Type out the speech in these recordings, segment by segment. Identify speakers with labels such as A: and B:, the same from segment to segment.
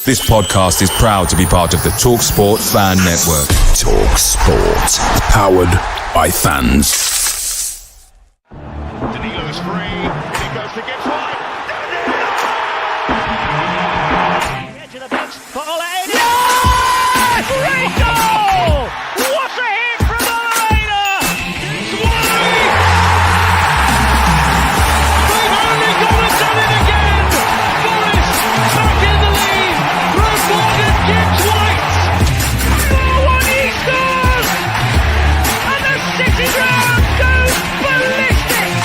A: This podcast is proud to be part of the TalkSPORT Fan Network. TalkSPORT. Powered by fans.
B: Danilo's free. He goes to Gibbs wide. Edge of the box. Foley. Yes! Great goal! What a hit from Oliveira! It's wide! They've only gone and done it again! Forest back in the lead from Morgan Gibbs White! Oh, what he scores! And the City ground goes ballistic!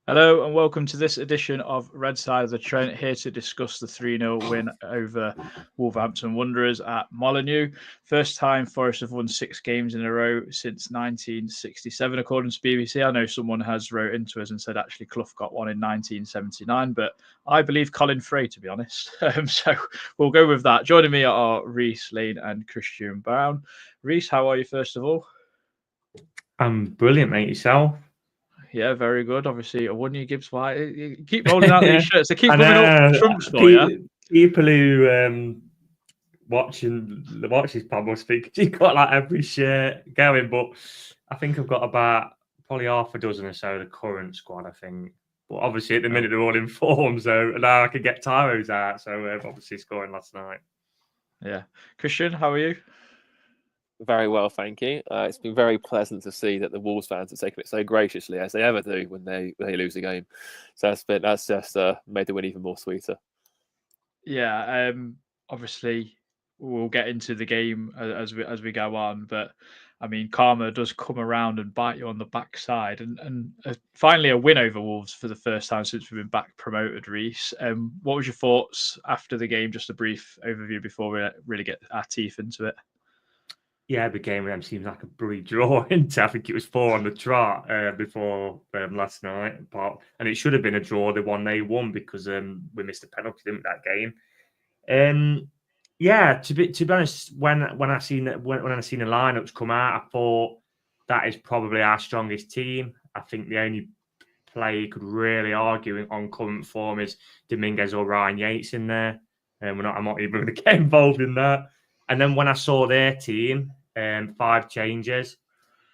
C: Hello and welcome to this edition of Red Side of the Trent, here to discuss the 3-0 win over Wolverhampton Wanderers at Molineux. First time Forest have won 6 games in a row since 1967, according to BBC. I know someone has wrote into us and said actually Clough got one in 1979, but I believe Colin Frey, to be honest. So we'll go with that. Joining me are Reese Lane and Christian Brown. Reese, how are you first of all?
D: I'm brilliant, mate. Yourself?
C: Yeah, very good. Obviously, Awoniyi, Gibbs White. You keep rolling out these shirts. They keep coming up trumps for you.
D: People who watch this pod must think you've got like every shirt going, but I think I've got about probably half a dozen or so of the current squad, I think. But obviously, at the minute, they're all in form, so now I can get Taiwo's out. So obviously scoring last night.
C: Yeah. Christian, how are you?
E: Very well, thank you. It's been very pleasant to see that the Wolves fans have taken it so graciously, as they ever do when they lose a game. So that's just made the win even more sweeter.
C: Yeah, obviously we'll get into the game as we go on, but I mean, karma does come around and bite you on the backside, and finally a win over Wolves for the first time since we've been back promoted. Reese, what was your thoughts after the game? Just a brief overview before we really get our teeth into it.
D: Yeah, the game with them seems like a bloody draw, isn't it? I think it was 4 on the trot before last night. And it should have been a draw, the one they won, because we missed a penalty, didn't we, that game? Yeah, to be honest, when I seen the lineups come out, I thought that is probably our strongest team. I think the only player you could really argue on current form is Dominguez or Ryan Yates in there. I'm not even going to get involved in that. And then when I saw their team, 5 changes,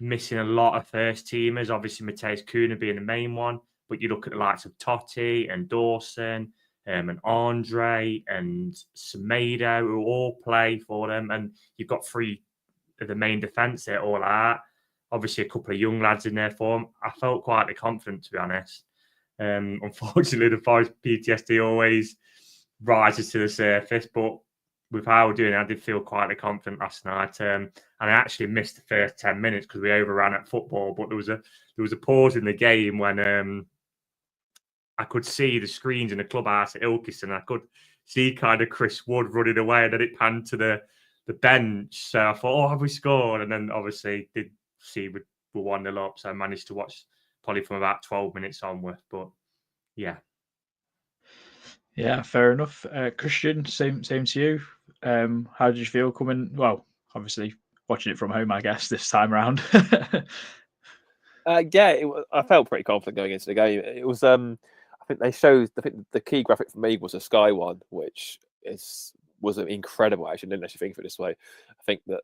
D: missing a lot of first teamers, obviously Mateus Cunha being the main one, but you look at the likes of Totti and Dawson and Andre and Semedo, who all play for them, and you've got 3 of the main defence there all out. Obviously a couple of young lads in there for them. I felt quietly confident, to be honest. Unfortunately, the Forest PTSD always rises to the surface, but with how we're doing, I did feel quietly confident last night, and I actually missed the first 10 minutes because we overran at football. But there was a pause in the game when I could see the screens in the clubhouse at Ilkeston. I could see kind of Chris Wood running away, and then it panned to the bench. So I thought, oh, have we scored? And then obviously did see we were 1-0 up, so I managed to watch probably from about 12 minutes onwards. But yeah.
C: Yeah, fair enough. Christian, same to you. How did you feel coming? Well, obviously watching it from home, I guess, this time around.
E: I felt pretty confident going into the game. It was, I think they showed. I think the key graphic for me was a Sky one, which was incredible. Actually, I didn't actually think of it this way. I think that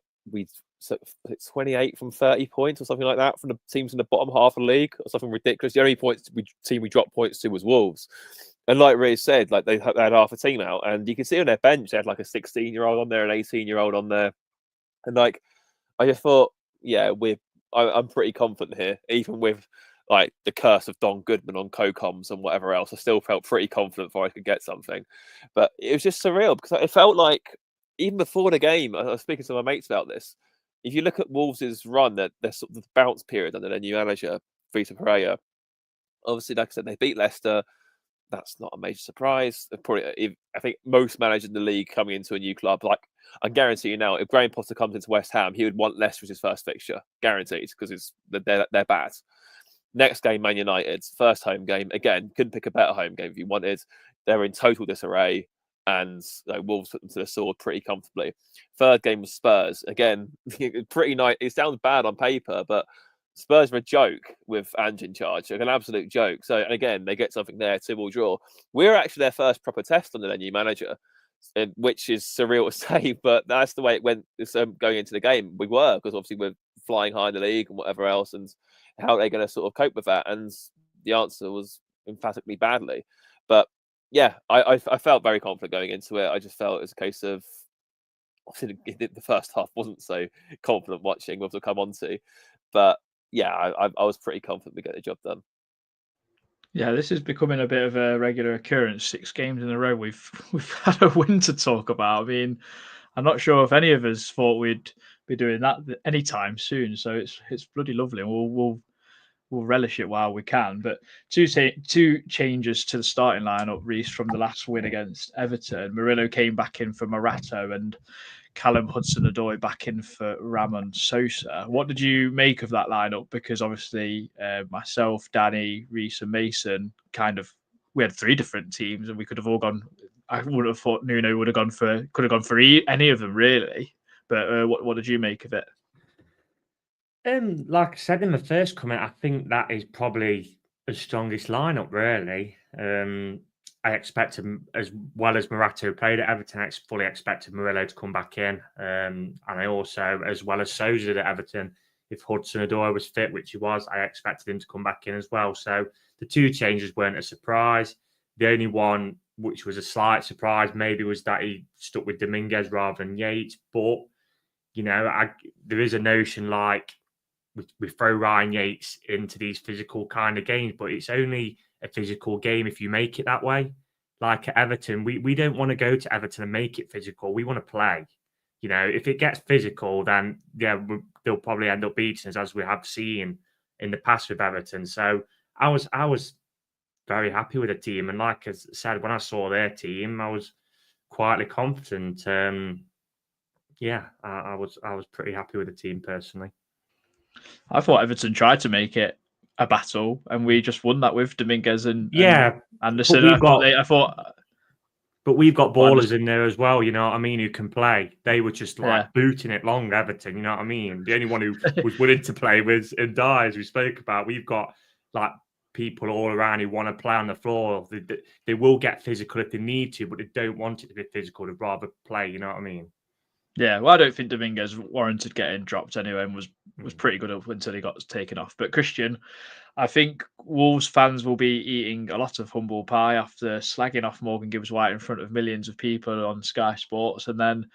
E: it's 28 from 30 points or something like that from the teams in the bottom half of the league, or something ridiculous. The only team we dropped points to was Wolves. And like Ray said, like they had half a team out, and you can see on their bench they had like a 16-year-old on there, an 18-year-old on there, and like I just thought, yeah, I'm pretty confident here, even with like the curse of Don Goodman on co-coms and whatever else. I still felt pretty confident I could get something, but it was just surreal because it felt like even before the game, I was speaking to my mates about this. If you look at Wolves' run, their sort of bounce period under their new manager, Vitor Pereira, obviously, like I said, they beat Leicester. That's not a major surprise. I think most managers in the league coming into a new club, like I guarantee you now, if Graham Potter comes into West Ham, he would want Leicester as his first fixture, guaranteed, because they're bad. Next game, Man United's first home game. Again, couldn't pick a better home game if you wanted. They're in total disarray, and Wolves put them to the sword pretty comfortably. Third game was Spurs. Again, pretty nice. It sounds bad on paper, but Spurs are a joke with Ange in charge, like an absolute joke. So, and again, they get something there, 2-2 draw. We're actually their first proper test on their new manager, which is surreal to say, but that's the way it went going into the game. We were, because obviously we're flying high in the league and whatever else, and how are they going to sort of cope with that? And the answer was emphatically badly. But yeah, I felt very confident going into it. I just felt it was a case of, obviously the first half wasn't so confident watching, we'll come on to, but yeah, I was pretty confident we get the job done.
C: Yeah, this is becoming a bit of a regular occurrence. 6 games in a row, we've had a win to talk about. I mean, I'm not sure if any of us thought we'd be doing that anytime soon. So it's bloody lovely, and we'll relish it while we can. But two changes to the starting lineup, Reece, from the last win against Everton. Murillo came back in for Morata, and Callum Hudson-Odoi back in for Ramon Sosa. What did you make of that lineup? Because obviously myself, Danny, Reece and Mason we had 3 different teams, and we could have all gone. I would have thought Nuno could have gone for any of them really. But what did you make of it?
D: Like I said in the first comment, I think that is probably the strongest lineup, really. I expected, as well as Morata played at Everton, I fully expected Murillo to come back in. And I also, as well as Sousa at Everton, if Hudson-Odoi was fit, which he was, I expected him to come back in as well. So the 2 changes weren't a surprise. The only one which was a slight surprise maybe was that he stuck with Dominguez rather than Yates. But, you know, there is a notion like we throw Ryan Yates into these physical kind of games, but it's only a physical game if you make it that way. Like at Everton, we don't want to go to Everton and make it physical. We want to play. You know, if it gets physical, then yeah, they'll probably end up beating us, as we have seen in the past with Everton. So I was very happy with the team, and like I said, when I saw their team, I was quietly confident. Yeah, I was pretty happy with the team personally.
C: I thought Everton tried to make it a battle, and we just won that with Dominguez and Anderson. I thought,
D: but we've got ballers in there as well. You know what I mean? Who can play? They were just like booting it long, Everton. You know what I mean? The only one who was willing to play was Ndiaye, as we spoke about. We've got like people all around who want to play on the floor. They will get physical if they need to, but they don't want it to be physical. They'd rather play. You know what I mean?
C: Yeah, well, I don't think Dominguez warranted getting dropped anyway, and was pretty good until he got taken off. But Christian, I think Wolves fans will be eating a lot of humble pie after slagging off Morgan Gibbs-White in front of millions of people on Sky Sports, and then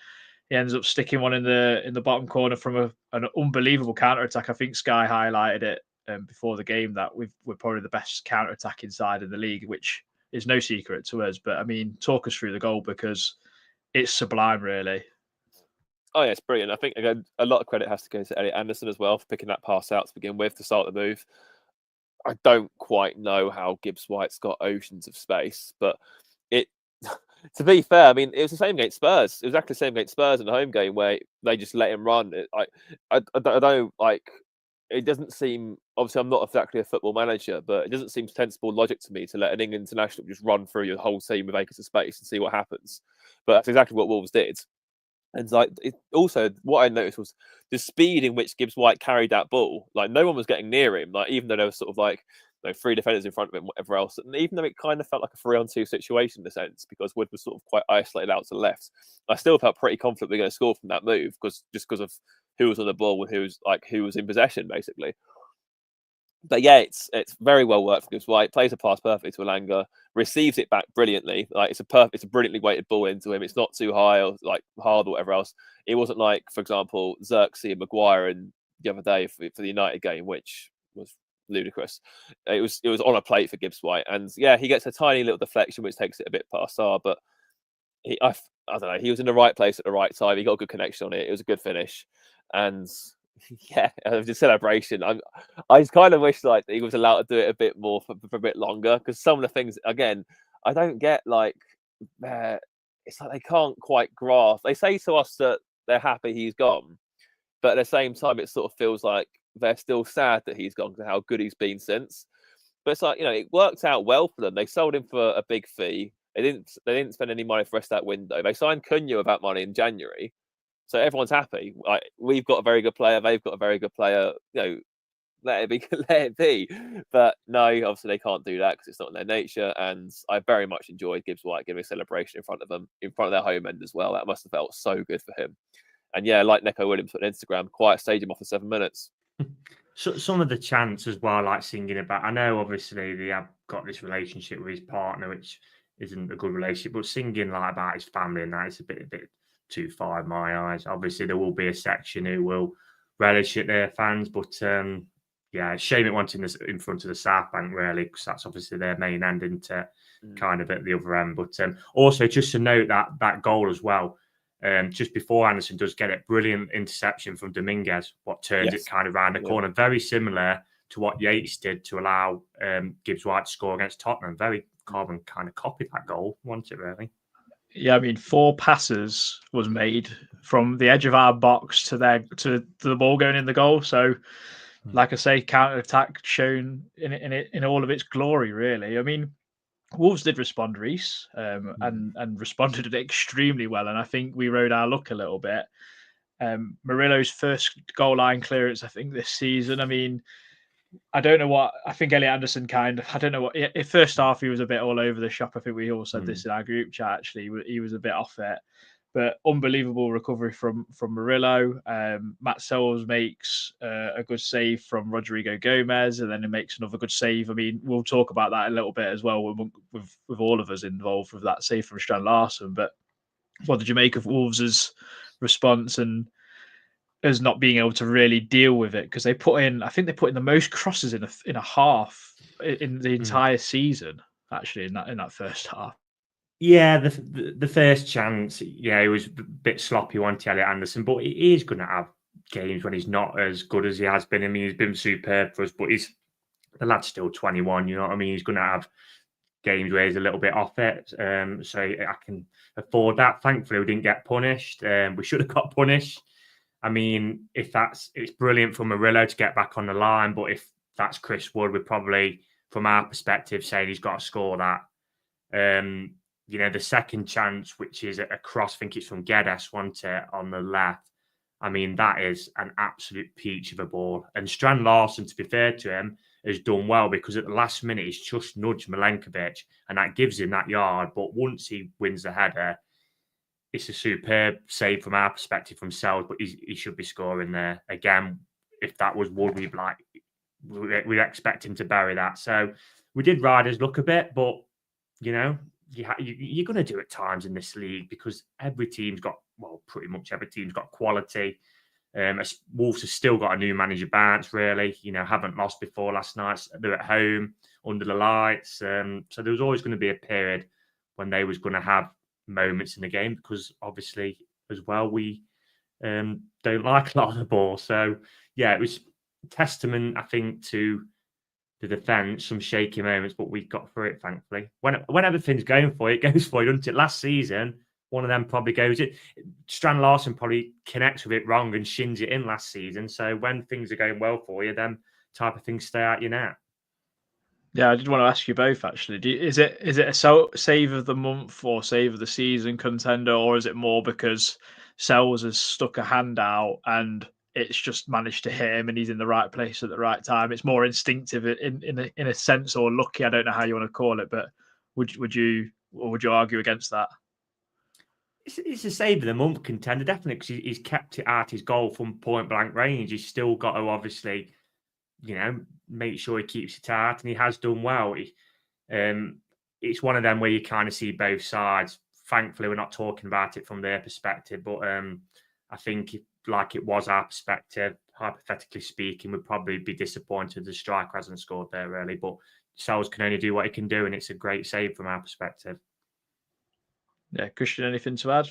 C: he ends up sticking one in the bottom corner from an unbelievable counter-attack. I think Sky highlighted it before the game that we're probably the best counter-attacking side in the league, which is no secret to us. But I mean, talk us through the goal, because it's sublime, really.
E: Oh, yeah, it's brilliant. I think, again, a lot of credit has to go to Elliot Anderson as well for picking that pass out to begin with to start the move. I don't quite know how Gibbs-White's got oceans of space, but to be fair, I mean, it was the same against Spurs. It was exactly the same against Spurs in the home game where they just let him run. I don't like. It doesn't seem. Obviously, I'm not exactly a football manager, but it doesn't seem sensible logic to me to let an England international just run through your whole team with acres of space and see what happens. But that's exactly what Wolves did. And also, what I noticed was the speed in which Gibbs-White carried that ball. Like, no one was getting near him. Like, even though there was sort of like 3 defenders in front of him, whatever else. And even though it kind of felt like a 3-on-2 situation in a sense, because Wood was sort of quite isolated out to the left, I still felt pretty confident we were going to score from that move, because of who was on the ball and who was in possession, basically. But yeah, it's very well worked for Gibbs-White. Plays a pass perfectly to Elanga, receives it back brilliantly. Like it's a brilliantly weighted ball into him. It's not too high or like hard or whatever else. It wasn't like, for example, Xerxes and Maguire in the other day for the United game, which was ludicrous. It was on a plate for Gibbs-White, and yeah, he gets a tiny little deflection which takes it a bit past Sarr, but I don't know. He was in the right place at the right time. He got a good connection on it. It was a good finish, and yeah, the celebration. I just kind of wish like he was allowed to do it a bit more for a bit longer, because some of the things, again, I don't get. Like, it's like they can't quite grasp. They say to us that they're happy he's gone, but at the same time, it sort of feels like they're still sad that he's gone because of how good he's been since. But it's like, it worked out well for them. They sold him for a big fee. They didn't spend any money for the rest of that window. They signed Cunha with that money in January. So everyone's happy. Like, we've got a very good player. They've got a very good player. let it be. But no, obviously they can't do that because it's not in their nature. And I very much enjoyed Gibbs White giving a celebration in front of them, in front of their home end as well. That must have felt so good for him. And yeah, like Neco Williams put on Instagram, quiet stadium after 7 minutes.
D: So some of the chants as well, like singing about. I know obviously they have got this relationship with his partner, which isn't a good relationship, but singing like about his family and that is a bit too far in my eyes. Obviously, there will be a section who will relish it, their fans, but yeah, shame it went in front of the South Bank really, because that's obviously their main end, into kind of at the other end. But also just to note that goal as well. Just before Anderson does get it, brilliant interception from Dominguez, what turns it kind of round the corner. Very similar to what Yates did to allow Gibbs White to score against Tottenham. Very Carbon kind of copied that goal, wasn't it, really?
C: Yeah, I mean, 4 passes was made from the edge of our box to the ball going in the goal. So, like I say, counter attack shown in all of its glory, really. I mean, Wolves did respond, Reece, and responded extremely well. And I think we rode our luck a little bit. Murillo's first goal line clearance, I think, this season. I mean, I don't know what I think. Elliot Anderson I don't know what. In first half, he was a bit all over the shop. I think we all said this in our group chat. Actually, he was a bit off it, but unbelievable recovery from Murillo. Matt Sells makes a good save from Rodrigo Gomez, and then he makes another good save. I mean, we'll talk about that a little bit as well with all of us involved with that save from Strand Larsen. But what did you make of Wolves' response and as not being able to really deal with it? Because I think they put in the most crosses in a half in the entire season, actually, in that first half.
D: Yeah, the first chance, yeah, it was a bit sloppy, wasn't he, Elliot Anderson? But he is going to have games when he's not as good as he has been. I mean, he's been superb for us, but the lad's still 21, you know what I mean? He's going to have games where he's a little bit off it. So I can afford that. Thankfully, we didn't get punished. We should have got punished. I mean, it's brilliant for Murillo to get back on the line, but if that's Chris Wood, we're probably, from our perspective, saying he's got to score that. You know, the second chance, which is a cross, I think it's from Guedes, wasn't it, on the left. I mean, that is an absolute peach of a ball. And Strand Larsen, to be fair to him, has done well because at the last minute, he's just nudged Milenkovic, and that gives him that yard. But once he wins the header, it's a superb save from our perspective from Sells, but he should be scoring there. Again, if that was Wood, we'd expect him to bury that. So we did ride his luck a bit, but, you know, you're going to do it times in this league because pretty much every team's got quality. Wolves have still got a new manager, Barnes, really. You know, haven't lost before last night. They're at home, under the lights. So there was always going to be a period when they was going to have moments in the game because obviously as well we don't like a lot of the ball. So yeah, it was testament, I think, to the defence, some shaky moments, but we got through it, thankfully. When everything's going for you, it goes for you, doesn't it? Last season, one of them probably goes it. Strand Larsen probably connects with it wrong and shins it in last season. So when things are going well for you, then type of things stay out your net.
C: Yeah, I did want to ask you both, actually. Is it a save of the month or save of the season contender, or is it more because Sells has stuck a hand out and it's just managed to hit him and he's in the right place at the right time? It's more instinctive in a sense, or lucky. I don't know how you want to call it, but would you argue against that?
D: It's a save of the month contender, definitely, because he's kept it at his goal from point blank range. He's still got to obviously, you know, make sure he keeps it tight, and he has done well. It's one of them where you kind of see both sides. Thankfully, we're not talking about it from their perspective, but I think like it was our perspective, hypothetically speaking, we'd probably be disappointed the striker hasn't scored there, really. But Sells can only do what he can do, and it's a great save from our perspective.
C: Yeah, Christian, anything to add?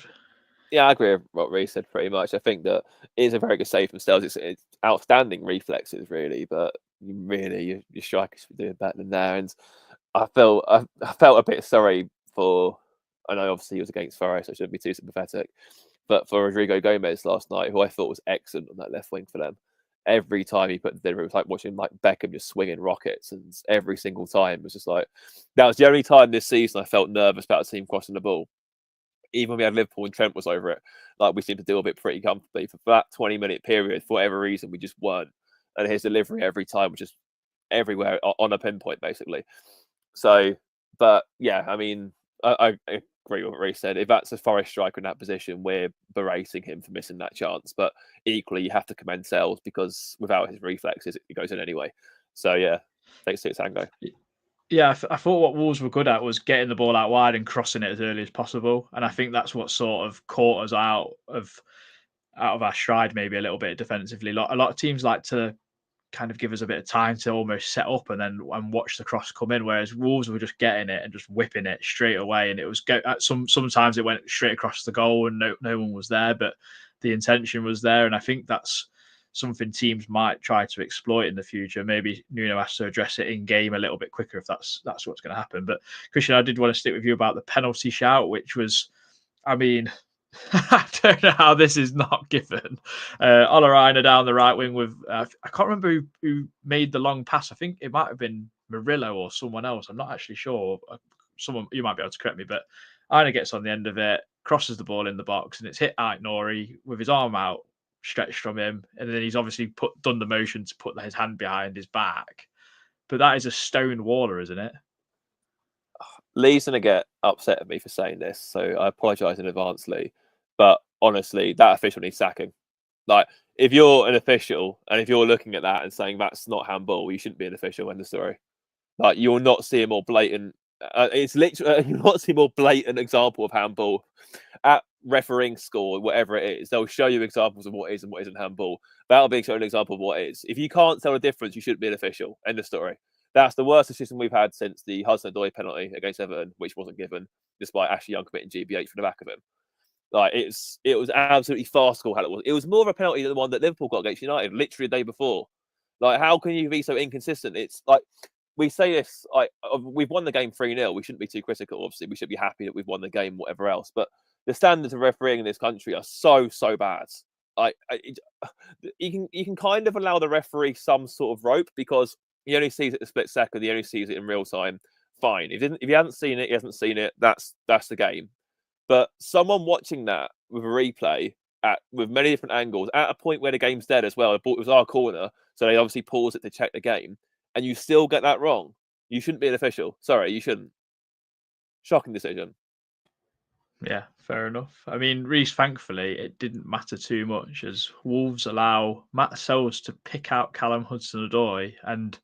E: Yeah, I agree with what Reece said pretty much. I think that it is a very good save from Sells. It's outstanding reflexes, really, but your strikers were doing better than there. And I felt a bit sorry for. I know obviously he was against Forest, so I shouldn't be too sympathetic. But for Rodrigo Gomez last night, who I thought was excellent on that left wing for them, every time he put the dinner, it was like watching like Beckham just swinging rockets, and every single time it was just like that was the only time this season I felt nervous about a team crossing the ball. Even when we had Liverpool and Trent was over it, like we seemed to deal with it pretty comfortably. For that 20-minute period, for whatever reason, we just weren't. and his delivery every time was just everywhere on a pinpoint, basically. So, but yeah, I mean, I agree with what Reece said. If that's a Forest striker in that position, we're berating him for missing that chance. But equally, you have to commend Sales because without his reflexes, it goes in anyway. So yeah, thanks to Tango.
C: Yeah, I thought what Wolves were good at was getting the ball out wide and crossing it as early as possible, and I think that's what sort of caught us out of our stride, maybe a little bit defensively. A lot of teams like to kind of give us a bit of time to almost set up and watch the cross come in, whereas Wolves were just getting it and just whipping it straight away, and it was sometimes it went straight across the goal and no one was there, but the intention was there, and I think that's something teams might try to exploit in the future. Maybe Nuno has to address it in game a little bit quicker if that's what's going to happen. But Christian, I did want to stick with you about the penalty shout, which was, I mean, I don't know how this is not given. Olaraina down the right wing with, I can't remember who made the long pass. I think it might have been Murillo or someone else. I'm not actually sure. Someone, you might be able to correct me, but Aina gets on the end of it, crosses the ball in the box, and it's hit Aït-Nouri with his arm out, stretched from him, and then he's obviously done the motion to put his hand behind his back. But that is a stone waller, isn't it?
E: Lee's going to get upset at me for saying this, so I apologise in advance, Lee. But honestly, that official needs sacking. Like, if you're an official and if you're looking at that and saying that's not handball, you shouldn't be an official. End of story. Like, you'll not see a more blatant. It's literally you'll not see a more blatant example of handball at refereeing score, whatever it is. They'll show you examples of what is and what isn't handball. That'll be an example of what is. If you can't tell the difference, you shouldn't be an official. End of story. That's the worst decision we've had since the Hudson-Odoi penalty against Everton, which wasn't given, despite Ashley Young committing GBH from the back of him. Like, it was absolutely farcical how it was. It was more of a penalty than the one that Liverpool got against United, literally the day before. Like, how can you be so inconsistent? It's like, we say this, like, we've won the game 3-0. We shouldn't be too critical, obviously. We should be happy that we've won the game, whatever else. But the standards of refereeing in this country are so bad. Like, you can kind of allow the referee some sort of rope because he only sees it a split second. He only sees it in real time. Fine. If he hasn't seen it, he hasn't seen it. That's the game. But someone watching that with a replay with many different angles at a point where the game's dead as well. It was our corner, so they obviously pause it to check the game, and you still get that wrong. You shouldn't be an official. Sorry, you shouldn't. Shocking decision.
C: Yeah, fair enough. I mean, Reece, thankfully, it didn't matter too much as Wolves allow Matt Sells to pick out Callum Hudson-Odoi. And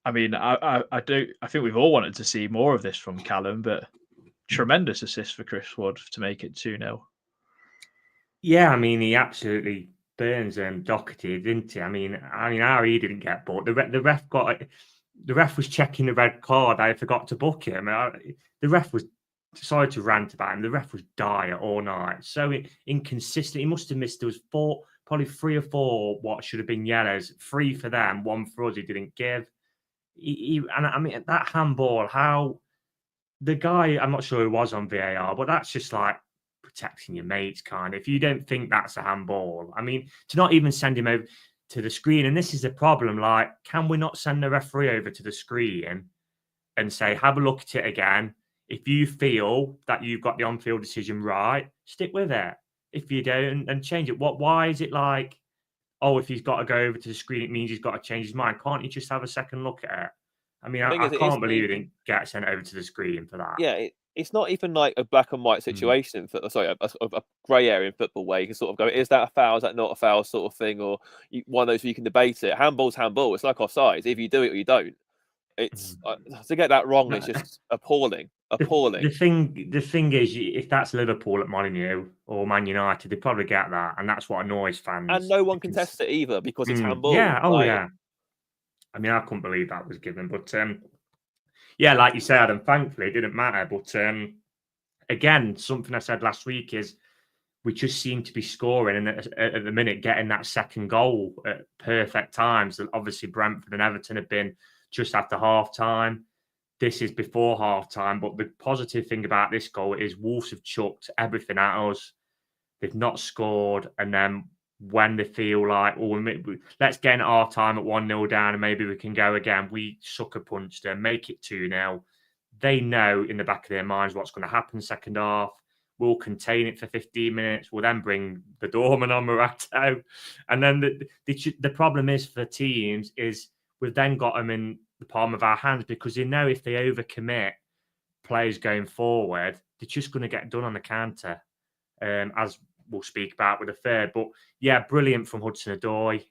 C: I mean, I think we've all wanted to see more of this from Callum, but tremendous assist for Chris Wood to make it 2-0.
D: Yeah, I mean, he absolutely burns Doherty, didn't he? I mean, how he didn't get booked. The ref was checking the red card. I forgot to book him. The ref was, sorry to rant about him, the ref was dire all night. So inconsistent. He must have missed, there was probably 3 or 4 what should have been yellows. 3 for them, 1 for us he didn't give. And I mean, that handball, how the guy, I'm not sure who was on VAR, but that's just like protecting your mates, kind of. If you don't think that's a handball, I mean, to not even send him over to the screen, and this is the problem, like, can we not send the referee over to the screen and say, have a look at it again? If you feel that you've got the on-field decision right, stick with it. If you don't, then change it. Why is it like, oh, if he's got to go over to the screen, it means he's got to change his mind? Can't you just have a second look at it? I mean, I can't believe he didn't get sent over to the screen for that.
E: Yeah, it's not even like a black and white situation. A grey area in football where you can sort of go, is that a foul? Is that not a foul sort of thing? Or one of those where you can debate it. Handball's handball. It's like offsides. If you do it or you don't. It's to get that wrong is just appalling.
D: The thing is, if that's Liverpool at Molineux or Man United, they probably get that, and that's what annoys fans.
E: And no one contests it either because it's handball.
D: Yeah, yeah. I mean, I couldn't believe that was given, but yeah, like you said, and thankfully it didn't matter. But again, something I said last week is we just seem to be scoring and at the minute getting that second goal at perfect times. Obviously, Brentford and Everton have been just after half time. This is before half time. But the positive thing about this goal is Wolves have chucked everything at us. They've not scored. And then when they feel like, oh, let's get in at half time at 1-0 down and maybe we can go again, we sucker punched them, make it 2-0. They know in the back of their minds what's going to happen second half. We'll contain it for 15 minutes. We'll then bring the doorman on Morata. And then the problem is for teams is we've then got them in the palm of our hands because you know if they overcommit players going forward, they're just going to get done on the counter, as we'll speak about with the third. But yeah, brilliant from Hudson-Odoi.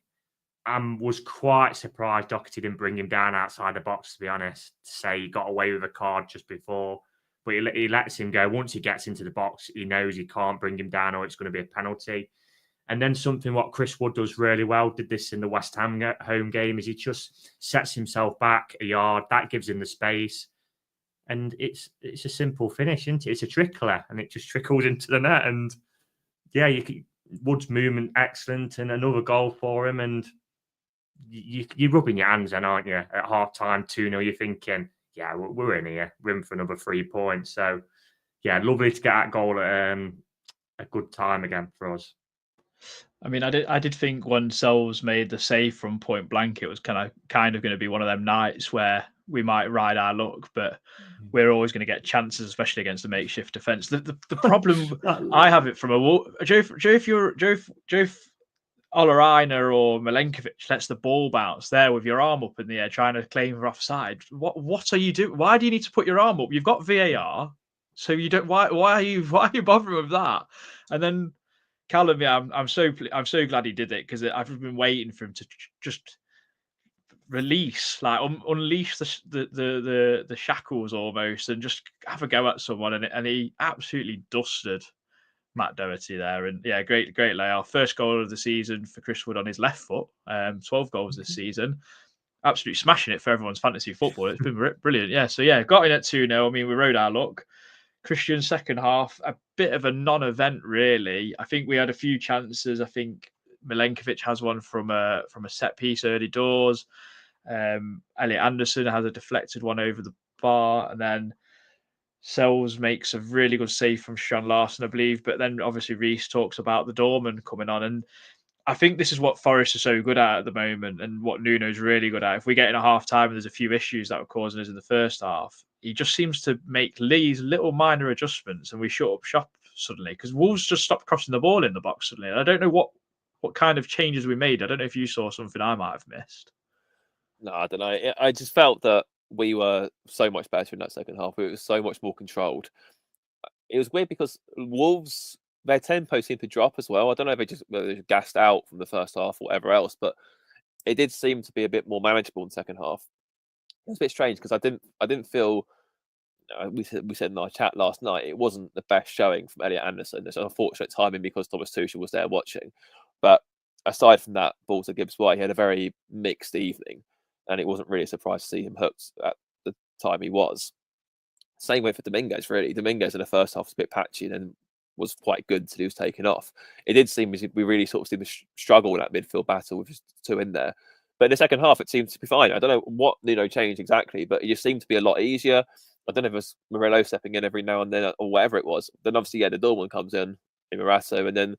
D: Was quite surprised Doherty didn't bring him down outside the box, to be honest, to say he got away with a card just before. But he lets him go. Once he gets into the box, he knows he can't bring him down or it's going to be a penalty. And then something what Chris Wood does really well, did this in the West Ham home game, is he just sets himself back a yard. That gives him the space. And it's a simple finish, isn't it? It's a trickler, and it just trickles into the net. And yeah, Wood's movement excellent, and another goal for him. And you're rubbing your hands then, aren't you? At half time, 2-0, you're thinking, yeah, we're in here. We're in for another 3 points. So yeah, lovely to get that goal at a good time again for us.
C: I mean, I did think when Sells made the save from point blank, it was kind of going to be one of them nights where we might ride our luck, but we're always going to get chances, especially against the makeshift defence. The problem I have it from Joe if Oleraina or Milenkovic lets the ball bounce there with your arm up in the air trying to claim for offside. What are you doing? Why do you need to put your arm up? You've got VAR, so you don't. Why are you bothering with that? And then Callum, yeah, I'm so glad he did it because I've been waiting for him to just release, like unleash the shackles almost, and just have a go at someone, and he absolutely dusted Matt Doherty there. And yeah, great layoff. First goal of the season for Chris Wood on his left foot. 12 goals this season. Absolutely smashing it for everyone's fantasy football. It's been brilliant. Yeah, so yeah, got in at 2-0. I mean, we rode our luck. Christian second half, a bit of a non-event, really. I think we had a few chances. I think Milenkovic has one from a set piece early doors. Elliot Anderson has a deflected one over the bar, and then Sells makes a really good save from Sean Larson, I believe. But then obviously Reece talks about the doorman coming on, and I think this is what Forest are so good at the moment, and what Nuno's really good at. If we get in a half time and there's a few issues that were causing us in the first half, he just seems to make these little minor adjustments, and we shut up shop suddenly because Wolves just stopped crossing the ball in the box suddenly. And I don't know what kind of changes we made. I don't know if you saw something I might have missed.
E: No, I don't know. I just felt that we were so much better in that second half. It was so much more controlled. It was weird because Wolves, their tempo seemed to drop as well. I don't know if they just gassed out from the first half or whatever else, but it did seem to be a bit more manageable in the second half. It was a bit strange because I didn't feel. We said in our chat last night it wasn't the best showing from Elliot Anderson. It's unfortunate timing because Thomas Tuchel was there watching, but aside from that, ball to Gibbs White, he had a very mixed evening, and it wasn't really a surprise to see him hooked at the time he was. Same way for Dominguez, really. Dominguez in the first half was a bit patchy and then was quite good until he was taken off. It did seem as if we really sort of seemed to struggle in that midfield battle with just two in there. But in the second half, it seemed to be fine. I don't know what changed exactly, but it just seemed to be a lot easier. I don't know if it was Murillo stepping in every now and then or whatever it was. Then obviously, yeah, the doorman comes in Morata, and then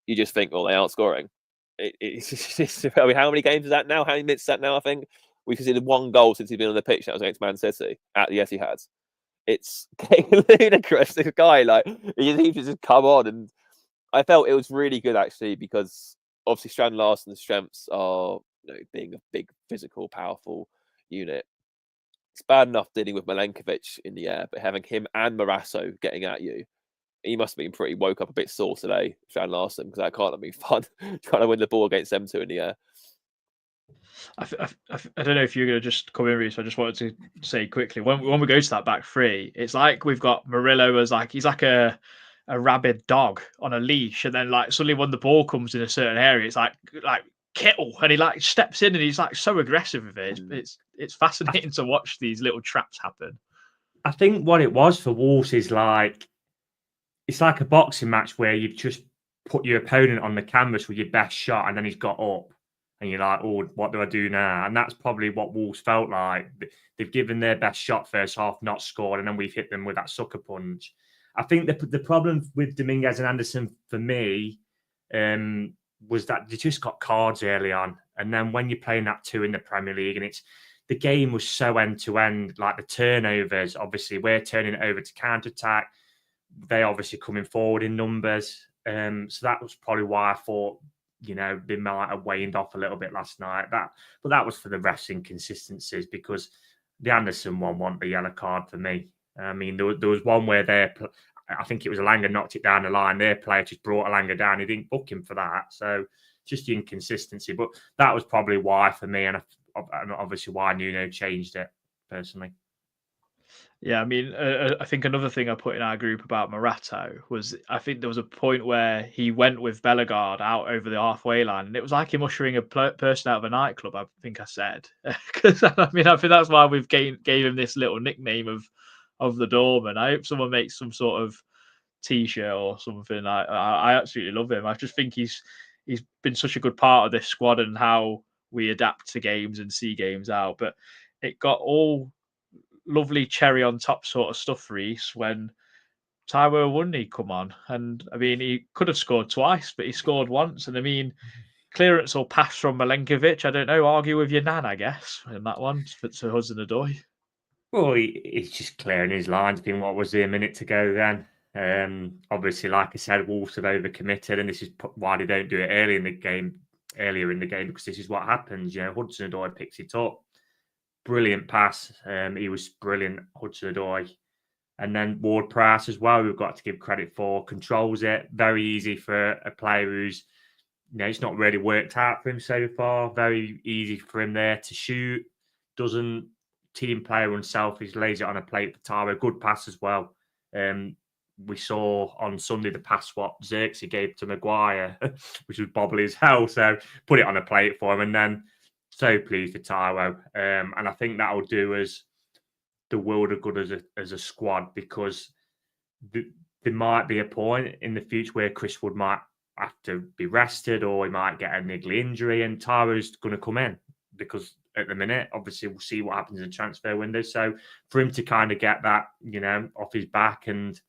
E: you just think, well, they aren't scoring. I mean, how many games is that now? How many minutes is that now? I think we conceded one goal since he's been on the pitch. That was against Man City at the Etihad. It's ludicrous. This guy, like, he just come on, and I felt it was really good actually because obviously Strand Larsen's strengths are being a big, physical, powerful unit. It's bad enough dealing with Milenkovic in the air, but having him and Morasso getting at you, he must have been pretty woke up a bit sore today, Strand Larsen, because that can't have been fun trying to win the ball against them two in the air.
C: I don't know if you're going to just come in, Reece. I just wanted to say quickly when we go to that back three, it's like we've got Murillo as like he's like a rabid dog on a leash, and then like suddenly when the ball comes in a certain area, it's like Kittle, and he like steps in and he's like so aggressive with it. It's fascinating to watch these little traps happen.
D: I think what it was for Wolves is like it's like a boxing match where you've just put your opponent on the canvas with your best shot, and then he's got up. And you're like, oh, what do I do now? And that's probably what Wolves felt like. They've given their best shot first half, not scored, and then we've hit them with that sucker punch. I think the problem with Dominguez and Anderson for me was that they just got cards early on. And then when you're playing that two in the Premier League, and the game was so end-to-end, like the turnovers, obviously, we're turning it over to counter-attack. they obviously coming forward in numbers. So that was probably why I thought, they might have waned off a little bit last night. But that was for the refs' inconsistencies, because the Anderson one wasn't the yellow card for me. I mean, there was one where I think it was Alanga knocked it down the line. Their player just brought Alanga down. He didn't book him for that. So just the inconsistency. But that was probably why for me, and obviously why Nuno changed it personally.
C: Yeah, I mean, I think another thing I put in our group about Morato was, I think there was a point where he went with Bellegarde out over the halfway line, and it was like him ushering a person out of a nightclub, I think I said. Because I think that's why we've gave him this little nickname of the Doorman. I hope someone makes some sort of T-shirt or something. I absolutely love him. I just think he's been such a good part of this squad and how we adapt to games and see games out. But it got all lovely cherry on top sort of stuff, Reese, when Taiwo Awoniyi come on. And I mean, he could have scored twice, but he scored once. And I mean, clearance or pass from Milenkovic, I don't know, argue with your nan, I guess, in that one to Hudson-Odoi.
D: Well, he's just clearing his lines. What was there a minute to go then? Obviously, like I said, Wolves have overcommitted, and this is why they don't do it earlier in the game, because this is what happens. Hudson-Odoi picks it up. Brilliant pass. He was brilliant, Hudson-Odoi. And then Ward-Prowse as well, we've got to give credit for, controls it. Very easy for a player who's, it's not really worked out for him so far. Very easy for him there to shoot. Doesn't team player unselfish, lays it on a plate for Taiwo. Good pass as well. We saw on Sunday the pass what Xerxes gave to Maguire, which was bobbly as hell. So put it on a plate for him, and then so pleased for Taiwo. And I think that will do us the world of good as a squad, because there might be a point in the future where Chris Wood might have to be rested, or he might get a niggly injury, and Taiwo's going to come in, because at the minute, obviously, we'll see what happens in the transfer window. So for him to kind of get that, off his back and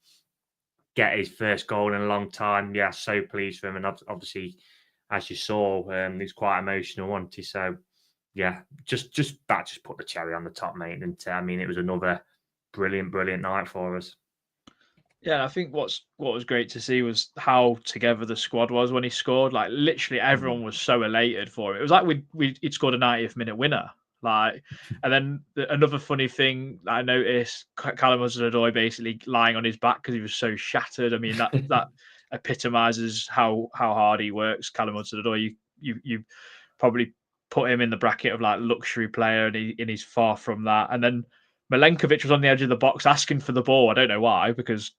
D: get his first goal in a long time, yeah, so pleased for him. And obviously, as you saw, he's quite emotional, wasn't he? So yeah, just put the cherry on the top, mate. And I mean, it was another brilliant night for us.
C: Yeah, I think what was great to see was how together the squad was when he scored. Like, literally everyone was so elated for it. It was like he'd scored a 90th minute winner. Like, and then another funny thing that I noticed, Callum Hudson-Odoi basically lying on his back because he was so shattered. I mean, that epitomizes how hard he works. Callum Hudson-Odoi, you probably put him in the bracket of like luxury player, and he's far from that. And then Milenkovic was on the edge of the box asking for the ball. I don't know why, because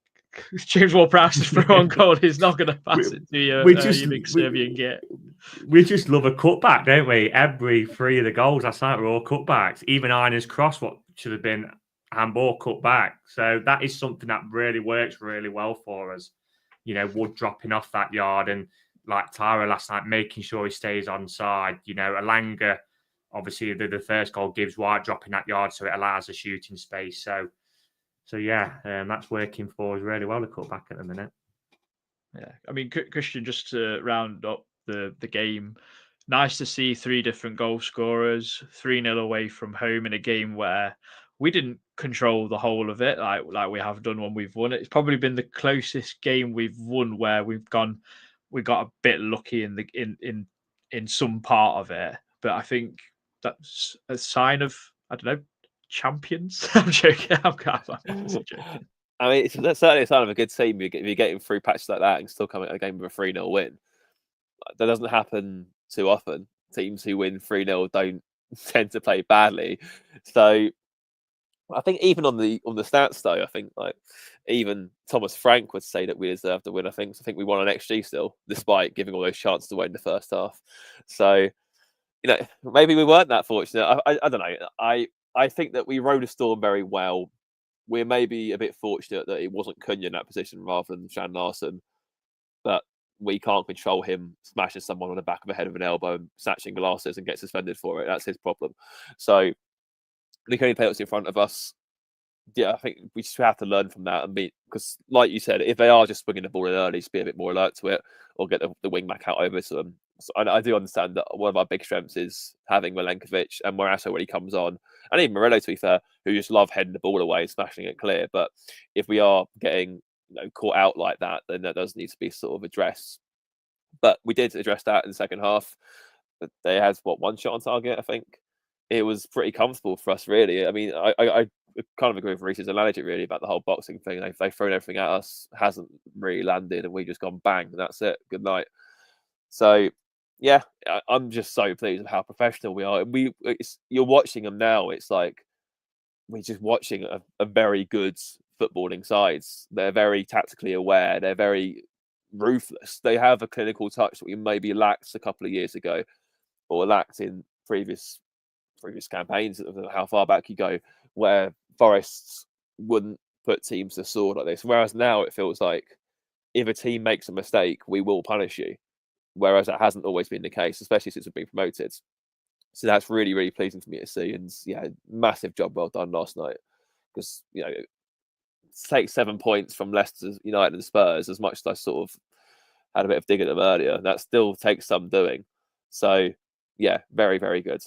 C: James Ward-Prowse's throw on goal is not going to pass it to you, you big Serbian git.
D: We just love a cutback, don't we? Every three of the goals last night were all cutbacks. Even Einer's cross, what should have been handball, cut back. So that is something that really works really well for us. Wood dropping off that yard, and like Taiwo last night, making sure he stays on side. Alanga, obviously the first goal gives White dropping that yard, so it allows a shooting space. So yeah, that's working for us really well to cut back at the minute.
C: Yeah, I mean, Christian, just to round up the game, nice to see three different goal scorers, 3-0 away from home in a game where we didn't control the whole of it like we have done when we've won it. It's probably been the closest game we've won where we got a bit lucky in some part of it. But I think that's a sign of, I don't know, champions. I'm joking. I'm joking.
E: I mean, that's certainly a sign of a good team. If you're getting through patches like that and still coming at a game with a 3-0 win, that doesn't happen too often. Teams who win 3-0 don't tend to play badly. So I think even on the stats though, I think like even Thomas Frank would say that we deserve the win. I think we won on XG still, despite giving all those chances away in the first half. So maybe we weren't that fortunate. I don't know. I think that we rode a storm very well. We're maybe a bit fortunate that it wasn't Cunha in that position rather than Shan Larson, but we can't control him smashing someone on the back of the head with an elbow and snatching glasses and get suspended for it. That's his problem. So the only penalty in front of us, yeah, I think we just have to learn from that and because like you said, if they are just swinging the ball in early, just be a bit more alert to it or get the wing back out over to them. So I do understand that one of our big strengths is having Milenkovic and Morato when he comes on, and even Murillo, to be fair, who just love heading the ball away and smashing it clear. But if we are getting caught out like that, then that does need to be sort of addressed. But we did address that in the second half. They had one shot on target, I think. It was pretty comfortable for us, really. I mean, I kind of agree with Reese's analogy, really, about the whole boxing thing. They've thrown everything at us, hasn't really landed, and we just gone bang, and that's it. Good night. So, yeah, I'm just so pleased with how professional we are. You're watching them now. It's like we're just watching a very good footballing sides. They're very tactically aware. They're very ruthless. They have a clinical touch that we maybe lacked a couple of years ago, or lacked in previous campaigns. How far back you go, where Forest wouldn't put teams to sword like this. Whereas now it feels like if a team makes a mistake, we will punish you. Whereas that hasn't always been the case, especially since we've been promoted. So that's really, really pleasing for me to see. And yeah, massive job well done last night. Because, take 7 points from Leicester United and Spurs, as much as I sort of had a bit of dig at them earlier, that still takes some doing. So yeah, very, very good.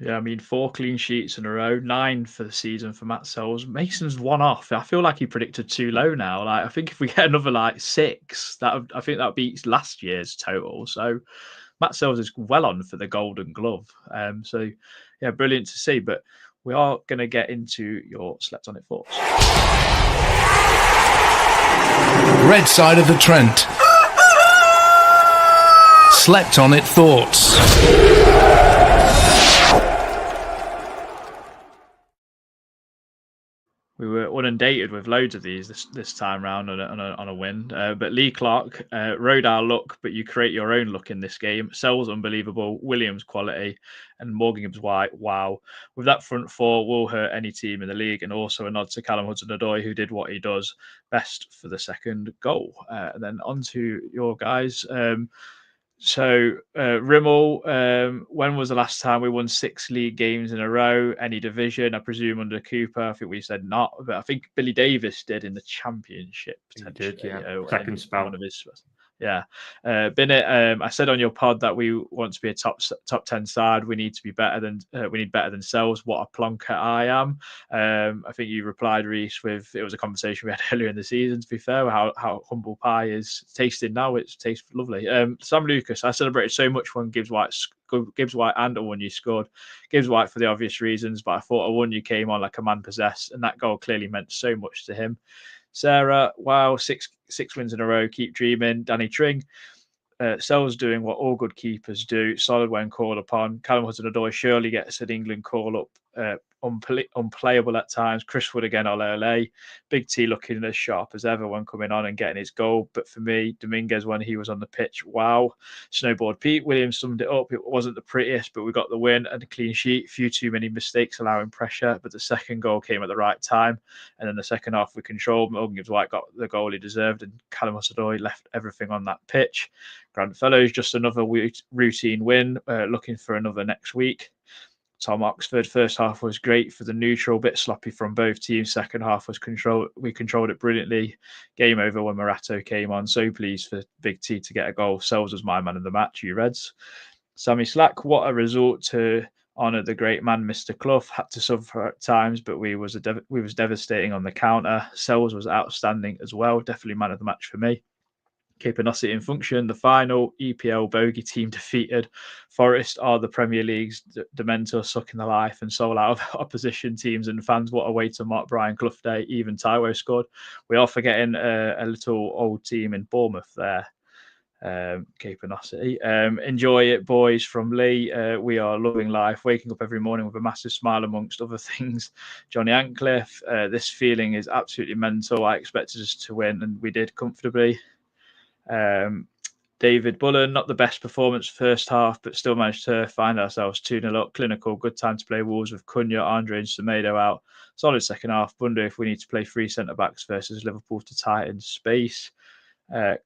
C: Yeah, I mean, 4 clean sheets in a row, 9 for the season for Matt Sells. Mason's one off. I feel like he predicted too low now. Like, I think if we get another 6, I think that beats last year's total. So Matt Sells is well on for the Golden Glove. So yeah, brilliant to see. But we are going to get into your slept on it thoughts.
A: Red side of the Trent. Slept on it thoughts.
C: We were inundated with loads of these this time round on a win. But Lee Clark rode our luck, but you create your own luck in this game. Sells unbelievable, Williams quality, and Morgan Gibbs White, wow. With that front four, will hurt any team in the league, and also a nod to Callum Hudson-Odoi, who did what he does best for the second goal. And then on to your guys. So, Rimmel, when was the last time we won 6 league games in a row? Any division? I presume under Cooper. I think we said not, but I think Billy Davis did in the Championship potentially.
D: He did, yeah. Second spell.
C: One of his, yeah. Bennett, I said on your pod that we want to be a top 10 side. We need to be better than Sells. What a plonker I am. I think you replied, Reese, with it was a conversation we had earlier in the season. To be fair, how humble pie is tasting now. It tastes lovely. Sam Lucas, I celebrated so much when Gibbs White and Awoniyi scored. Gibbs White for the obvious reasons, but I thought Awoniyi came on like a man possessed, and that goal clearly meant so much to him. Sarah, wow, six wins in a row. Keep dreaming. Danny Tring, Sells doing what all good keepers do. Solid when called upon. Callum Hudson-Odoi surely gets an England call up. Unplayable at times. Chris Wood again, ole. Big T looking as sharp as ever when coming on and getting his goal. But for me, Dominguez, when he was on the pitch, wow. Snowboard Pete Williams summed it up. It wasn't the prettiest, but we got the win and a clean sheet. Few too many mistakes allowing pressure, but the second goal came at the right time. And then the second half we controlled. Morgan Gibbs White got the goal he deserved, and Callum Hudson-Odoi left everything on that pitch. Grant Fellows, just another routine win. Looking for another next week. Tom Oxford, first half was great for the neutral, bit sloppy from both teams. Second half was we controlled it brilliantly. Game over when Morato came on. So pleased for Big T to get a goal. Sells was my man of the match, you Reds. Sammy Slack, what a result to honour the great man, Mr. Clough. Had to suffer at times, but we was devastating on the counter. Sells was outstanding as well. Definitely man of the match for me. Keeping us in function. The final EPL bogey team defeated. Forest are the Premier League's dementor, sucking the life and soul out of opposition teams and fans. What a way to mark Brian Clough Day. Even Taiwo scored. We are forgetting a little old team in Bournemouth there. Capenosity. Enjoy it, boys, from Lee. We are loving life, waking up every morning with a massive smile amongst other things. Johnny Ancliffe, this feeling is absolutely mental. I expected us to win, and we did comfortably. David Bullen, not the best performance first half, but still managed to find ourselves 2-0 up. Clinical, good time to play Wolves with Cunha, Andre and Semedo out. Solid second half. Wonder if we need to play 3 centre-backs versus Liverpool to tighten space.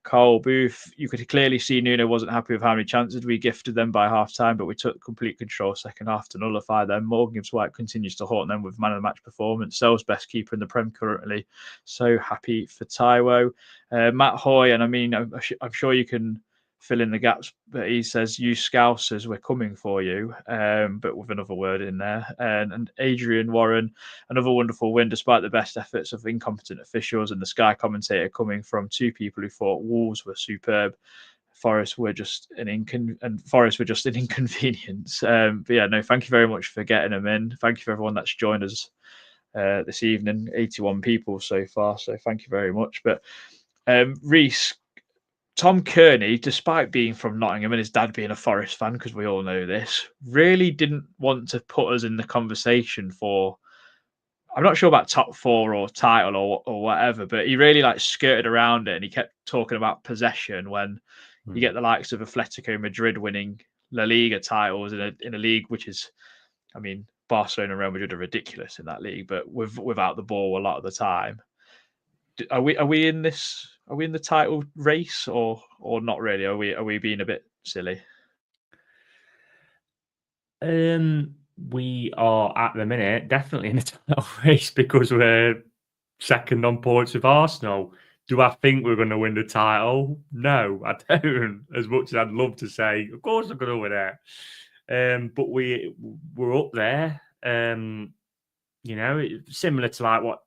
C: Cole Booth, you could clearly see Nuno wasn't happy with how many chances we gifted them by half-time, but we took complete control second half to nullify them. Morgan Gibbs White continues to haunt them with man of the match performance. Sells best keeper in the Prem currently. So happy for Taiwo. Matt Hoy, and I mean, I'm sure you can fill in the gaps, but he says, "You Scousers, we're coming for you," but with another word in there. And Adrian Warren, another wonderful win despite the best efforts of incompetent officials, and the Sky commentator coming from two people who thought Wolves were superb. Forest were just an inconvenience. But yeah, no, thank you very much for getting them in. Thank you for everyone that's joined us this evening. 81 people so far, so thank you very much. But Reese, Tom Kearney, despite being from Nottingham and his dad being a Forest fan, because we all know this, really didn't want to put us in the conversation for, I'm not sure about top four or title or whatever, but he really like skirted around it, and he kept talking about possession when you get the likes of Atletico Madrid winning La Liga titles in a league which is, I mean, Barcelona and Real Madrid are ridiculous in that league, but without the ball a lot of the time. Are we in this? Are we in the title race or not really? Are we being a bit silly?
D: We are at the minute definitely in the title race because we're second on points with Arsenal. Do I think we're going to win the title? No, I don't. As much as I'd love to say, of course I'm going to win it. But we're up there. Similar to like what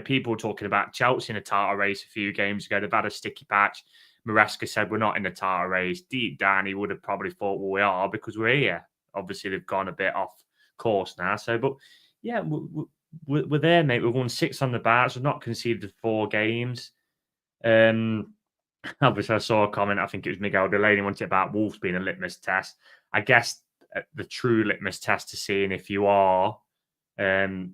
D: people were talking about Chelsea in a title race a few games ago. They've had a sticky patch. Maresca said we're not in the title race. Deep down, he would have probably thought, well, we are because we're here. Obviously, they've gone a bit off course now. So, but yeah, we're there, mate. We've won 6 on the bounce. We've not conceded 4 games. Obviously, I saw a comment. I think it was Miguel Delaney wanted about Wolves being a litmus test. I guess the true litmus test to seeing if you are in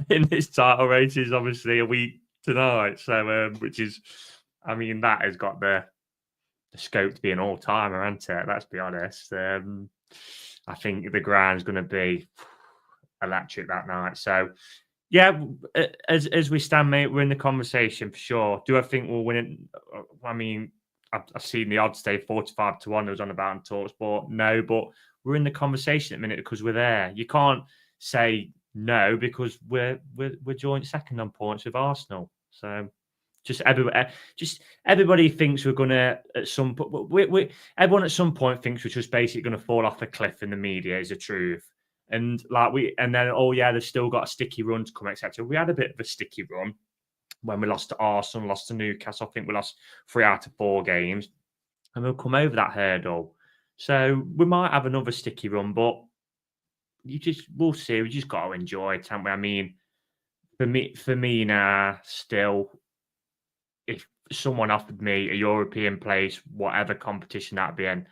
D: this title race is obviously a week tonight. So, which is, I mean, that has got the scope to be an all-timer, hasn't it? Let's be honest. I think the ground's going to be electric that night. So, yeah, as we stand, mate, we're in the conversation for sure. Do I think we'll win it? I mean, I've seen the odds stay 45 to 1. There was on about on TalkSPORT. No, but we're in the conversation at the minute because we're there. You can't say no because we're joint second on points with Arsenal. So just everybody thinks we're gonna at some point. Everyone at some point thinks we're just basically going to fall off a cliff in the media. Is the truth. And then they've still got a sticky run to come, etc. We had a bit of a sticky run when we lost to Arsenal, lost to Newcastle. I think we lost 3 out of 4 games, and we'll come over that hurdle. So we might have another sticky run, but we'll see. We just got to enjoy it, haven't we? I mean, for me now, still, if someone offered me a European place, whatever competition that'd be in,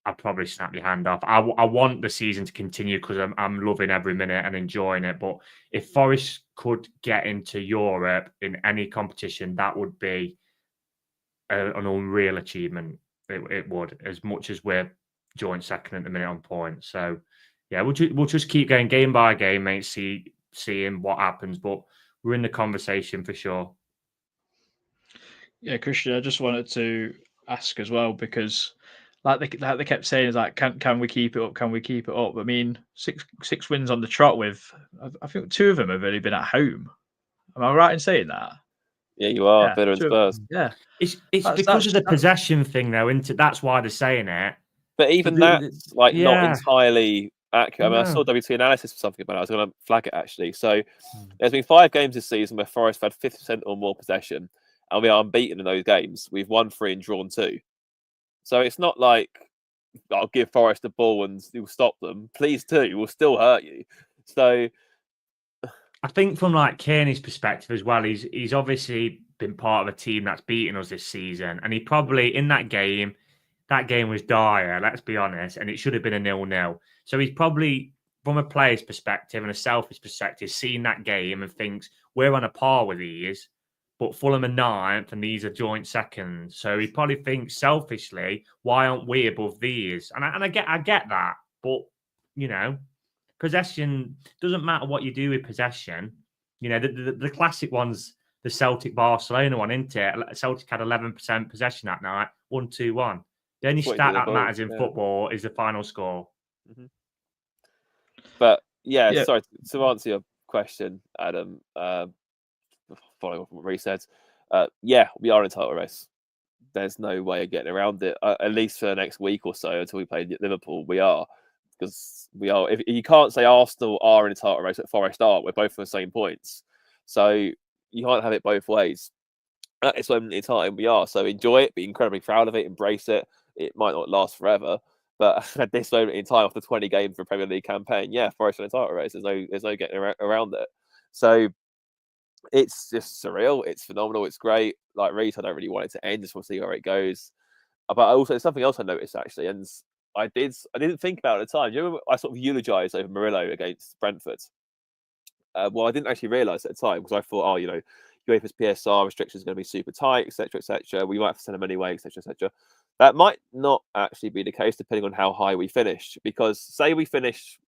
D: I'd probably snap your hand off. I want the season to continue because I'm loving every minute and enjoying it. But if Forest could get into Europe in any competition, that would be an unreal achievement. It would, as much as we're joint second at the minute on points. So, yeah, we'll just keep going game by game, mate, seeing what happens. But we're in the conversation for sure.
C: Yeah, Christian, I just wanted to ask as well because like they kept saying, is like, can we keep it up? Can we keep it up? I mean, six wins on the trot with, I think 2 of them have only been at home. Am I right in saying that?
E: Yeah, you are.
C: Yeah,
E: Villa and Spurs.
C: Yeah,
D: it's because of the possession thing, though. That's why they're saying it.
E: But even that's not entirely accurate. I mean, I saw WT analysis for something about it. I was going to flag it actually. So there's been 5 games this season where Forest have had 50% or more possession, and we are unbeaten in those games. We've won 3 and drawn 2. So it's not like I'll give Forest the ball and you'll stop them. Please do. We'll still hurt you. So
D: I think from like Kearney's perspective as well, he's obviously been part of a team that's beaten us this season. And he probably, in that game was dire, let's be honest, and it should have been a 0-0. So he's probably, from a player's perspective and a selfish perspective, seen that game and thinks, we're on a par with these, but Fulham are 9th and these are joint seconds. So he probably thinks selfishly, why aren't we above these? And I get that, but possession doesn't matter what you do with possession. The classic one's the Celtic Barcelona one, isn't it? Celtic had 11% possession that night, 1-2-1. The only stat that matters in football is the final score.
E: Mm-hmm. But yeah, sorry to answer your question, Adam. Following up on what Reece said, we are in a title race. there's no way of getting around it. At least for the next week or so until we play Liverpool, we are. Because we are. If you can't say Arsenal are in a title race at Forest aren't, we're both on the same points. So you can't have it both ways. At this moment in time, we are. So enjoy it, be incredibly proud of it, embrace it. It might not last forever, but at this moment in time, after 20 games for a Premier League campaign, yeah, Forest in a title race. There's no getting around it. So it's just surreal. It's phenomenal. It's great. Like Reece, I don't really want it to end. Just want to see where it goes. But also, there's something else I noticed actually, and I didn't think about it at the time. You know, I sort of eulogised over Murillo against Brentford. Well, I didn't actually realise at the time because I thought, UEFA's PSR restrictions are going to be super tight, etc., etc. We might have to send them anyway, etc., etc. That might not actually be the case depending on how high we finish. Because say we finish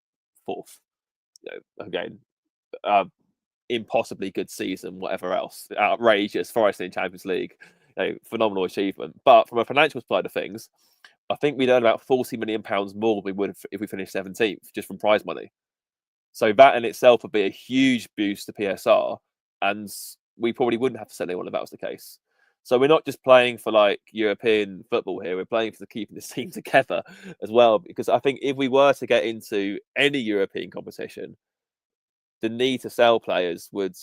E: fourth, again, impossibly good season, whatever else, outrageous, Forest in Champions League, phenomenal achievement. But from a financial side of things, I think we'd earn about £40 million more than we would if we finished 17th, just from prize money. So that in itself would be a huge boost to PSR, and we probably wouldn't have to sell anyone if that was the case. So we're not just playing for like European football here, we're playing for keeping this team together as well. Because I think if we were to get into any European competition, the need to sell players would,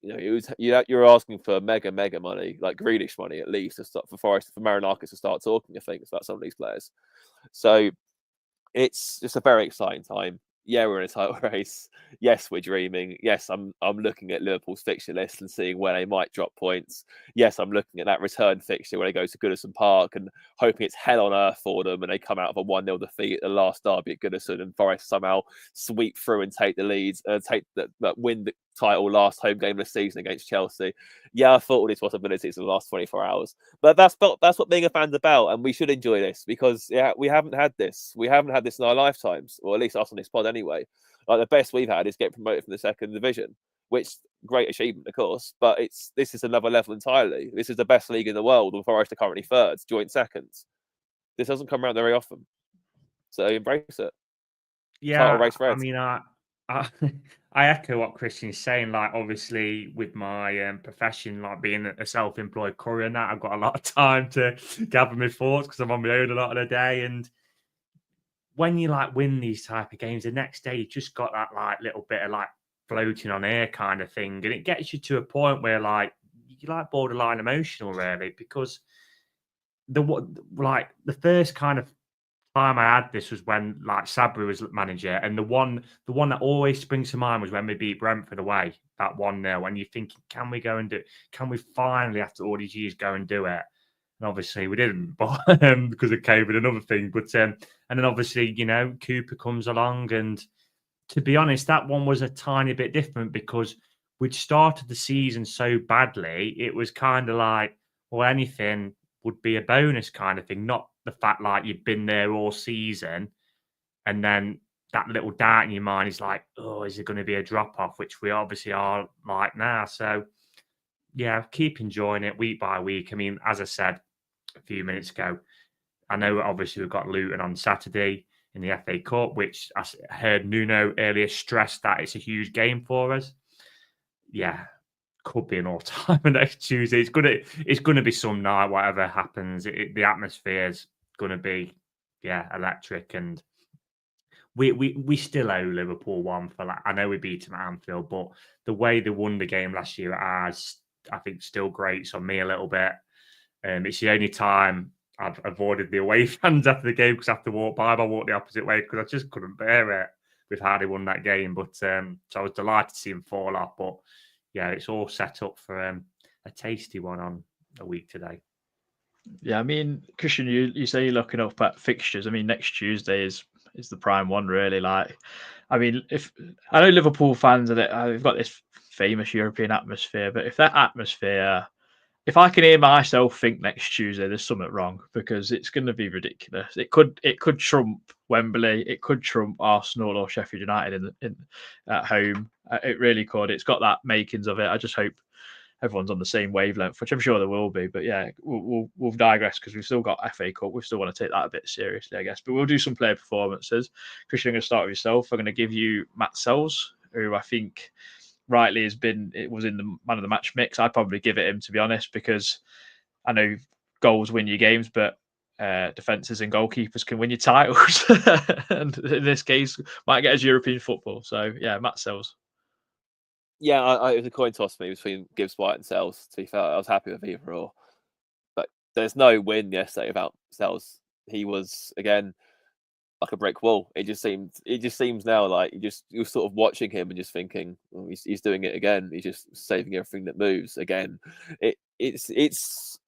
E: you're asking for mega money, like Grealish money at least, to start for Forest, for Marinakis to start talking, I think, about some of these players. So it's just a very exciting time. Yeah, we're in a title race. Yes, we're dreaming. Yes, I'm looking at Liverpool's fixture list and seeing where they might drop points. Yes, I'm looking at that return fixture where they go to Goodison Park and hoping it's hell on earth for them and they come out of a 1-0 defeat at the last derby at Goodison and Forest somehow sweep through and take the leads, win the title last home game of the season against Chelsea. Yeah, I thought all these possibilities in the last 24 hours. But that's what being a fan's about, and we should enjoy this because we haven't had this. We haven't had this in our lifetimes, or at least us on this pod anyway. Like the best we've had is get promoted from the second division, which great achievement, of course. But this is another level entirely. This is the best league in the world, and Forest are currently third, joint seconds. This doesn't come around very often, so embrace it.
D: Yeah,
E: title race red.
D: I mean, I echo what Christian's saying. Like, obviously, with my profession, like being a self-employed courier, and that I've got a lot of time to gather my thoughts because I'm on my own a lot of the day. And when you like win these type of games, the next day you just got that like little bit of like floating on air kind of thing, and it gets you to a point where like you're like borderline emotional, really, because the first kind of time I had this was when like Sabri was manager, and the one that always springs to mind was when we beat Brentford away, that 1-0, and you're thinking, can we go and do it? Can we finally, after all these years, go and do it? And obviously we didn't, but because of COVID and other things. But and then obviously, Cooper comes along, and to be honest, that one was a tiny bit different because we'd started the season so badly. It was kind of like, well, anything would be a bonus kind of thing, not the fact like you've been there all season and then that little doubt in your mind is like, oh, is it going to be a drop off, which we obviously are like now. So yeah, keep enjoying it week by week. I mean, as I said a few minutes ago, I know obviously we've got Luton on Saturday in the FA Cup, which I heard Nuno earlier stress that it's a huge game for us. Yeah, could be an all-time next Tuesday. It's gonna be some night, whatever happens. The atmosphere is gonna be electric, and we still owe Liverpool one for that. I know we beat them at Anfield, but the way they won the game last year at ours, I think still grates on me a little bit. It's the only time I've avoided the away fans after the game because I have to walk by. I walked the opposite way because I just couldn't bear it with how they won that game. But so I was delighted to see him fall off. But yeah, it's all set up for a tasty one on a week today.
C: Yeah, I mean, Christian, you say you're looking up at fixtures. I mean, next Tuesday is the prime one, really. Like, I mean, if I know Liverpool fans they've got this famous European atmosphere, but if that atmosphere, if I can hear myself think next Tuesday, there's something wrong because it's going to be ridiculous. It could trump Wembley. It could trump Arsenal or Sheffield United in at home. It really could. It's got that makings of it. I just hope everyone's on the same wavelength, which I'm sure there will be. But yeah, we'll digress because we've still got FA Cup. We still want to take that a bit seriously, I guess. But we'll do some player performances. Christian, I'm going to start with yourself. I'm going to give you Matt Sells, who I think rightly was in the man of the match mix. I'd probably give it him, to be honest, because I know goals win you games, but defenses and goalkeepers can win you titles. And in this case, might get us European football. So yeah, Matt Sells.
E: Yeah, it was a coin toss for me between Gibbs White and Sells. To be fair, I was happy with either or. But there's no win yesterday without Sells. He was again like a brick wall. It just seems now like you're sort of watching him and just thinking, well, he's doing it again. He's just saving everything that moves again. It's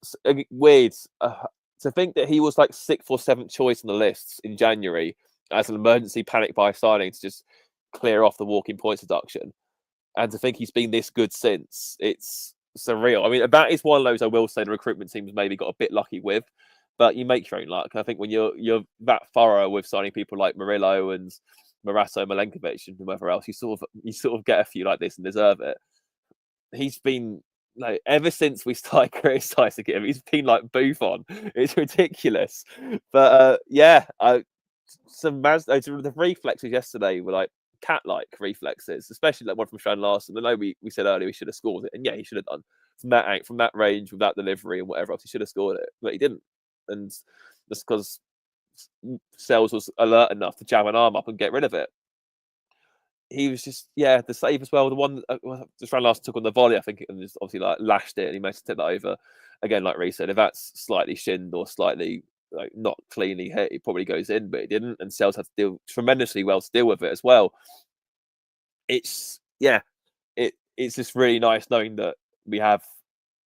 E: weird to think that he was like 6th or 7th choice on the lists in January as an emergency panic buy signing to just clear off the walking points deduction, and to think he's been this good since. It's surreal. I mean, that is one of those I will say the recruitment team's maybe got a bit lucky with. But you make your own luck. I think when you're that thorough with signing people like Murillo and Marasso, Milenkovic, and whoever else, you sort of get a few like this and deserve it. He's been like ever since we started criticising him, he's been like Buffon. It's ridiculous. But the reflexes yesterday were like cat-like reflexes, especially like one from Sean Larson. I know we said earlier we should have scored it, and yeah, he should have done from that range, with that delivery and whatever else. He should have scored it, but he didn't. And just because Sells was alert enough to jam an arm up and get rid of it. He was just, the save as well. The one just ran last took on the volley, I think, and just obviously like lashed it, and he managed to take that over. Again, like Reece said, if that's slightly shinned or slightly like not cleanly hit, it probably goes in, but it didn't. And Sells had to deal tremendously well to deal with it as well. It's just really nice knowing that we have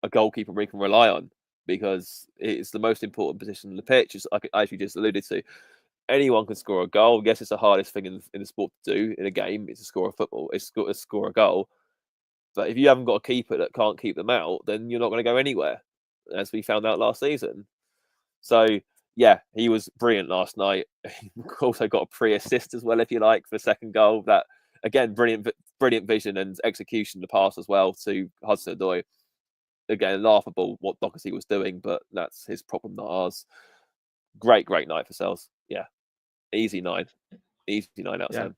E: a goalkeeper we can rely on, because it's the most important position on the pitch, as you just alluded to. Anyone can score a goal. Yes, it's the hardest thing in the sport to do in a game. It's to score a football. It's to score a goal. But if you haven't got a keeper that can't keep them out, then you're not going to go anywhere, as we found out last season. So, yeah, he was brilliant last night. He also got a pre-assist as well, if you like, for the second goal. That, again, brilliant vision and execution to pass as well to Hudson-Odoi. Again, laughable what Doherty was doing, but that's his problem, not ours. Great night for Sells. Yeah, easy 9 out of 10.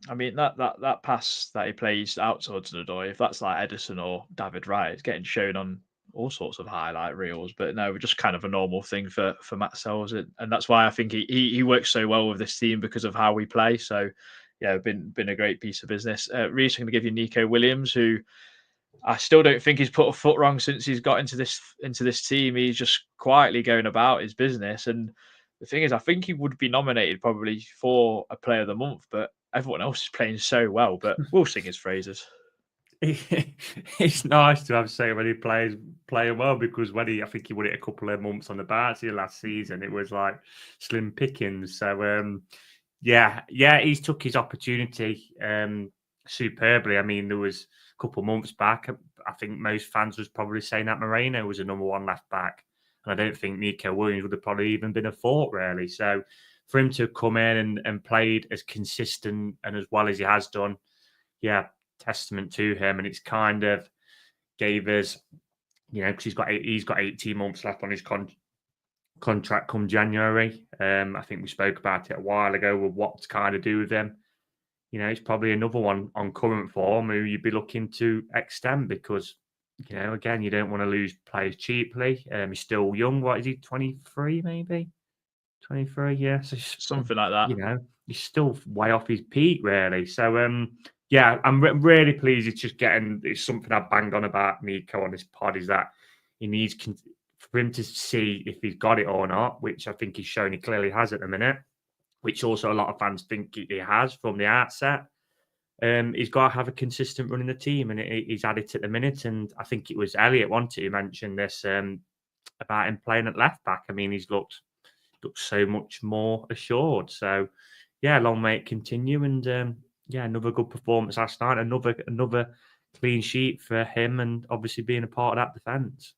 C: I mean that pass that he plays out towards Odoi, if that's like Edison or David Wright, it's getting shown on all sorts of highlight reels. But no, just kind of a normal thing for Matt Sells, and that's why I think he works so well with this team, because of how we play. So yeah, been a great piece of business. Reece, I'm going to give you Nico Williams, who I still don't think he's put a foot wrong since he's got into this team. He's just quietly going about his business. And the thing is, I think he would be nominated probably for a Player of the Month, but everyone else is playing so well. But we'll sing his praises.
D: It's nice to have so many players playing well, because I think he won it a couple of months on the bounce here last season. It was like slim pickings. So he's took his opportunity superbly. I mean, there was a couple of months back, I think most fans was probably saying that Moreno was a number 1 left back, and I don't think Nico Williams would have probably even been a 4th, really. So for him to come in and played as consistent and as well as he has done, testament to him. And it's kind of gave us, because he's got 18 months left on his contract come January. I think we spoke about it a while ago with what to kind of do with him. It's probably another one on current form who you'd be looking to extend, because, again, you don't want to lose players cheaply. He's still young. What is he, 23 maybe? 23, yeah. So
C: something like that.
D: He's still way off his peak, really. So, I'm really pleased. It's something I banged on about Nico on this pod, is that he needs for him to see if he's got it or not, which I think he's shown he clearly has at the minute, which also a lot of fans think he has from the outset. He's got to have a consistent run in the team, and he's had it at the minute. And I think it was Elliot wanted to mention this about him playing at left back. I mean, he's looked so much more assured. So, long may it continue. And another good performance last night. Another clean sheet for him, and obviously being a part of that defence.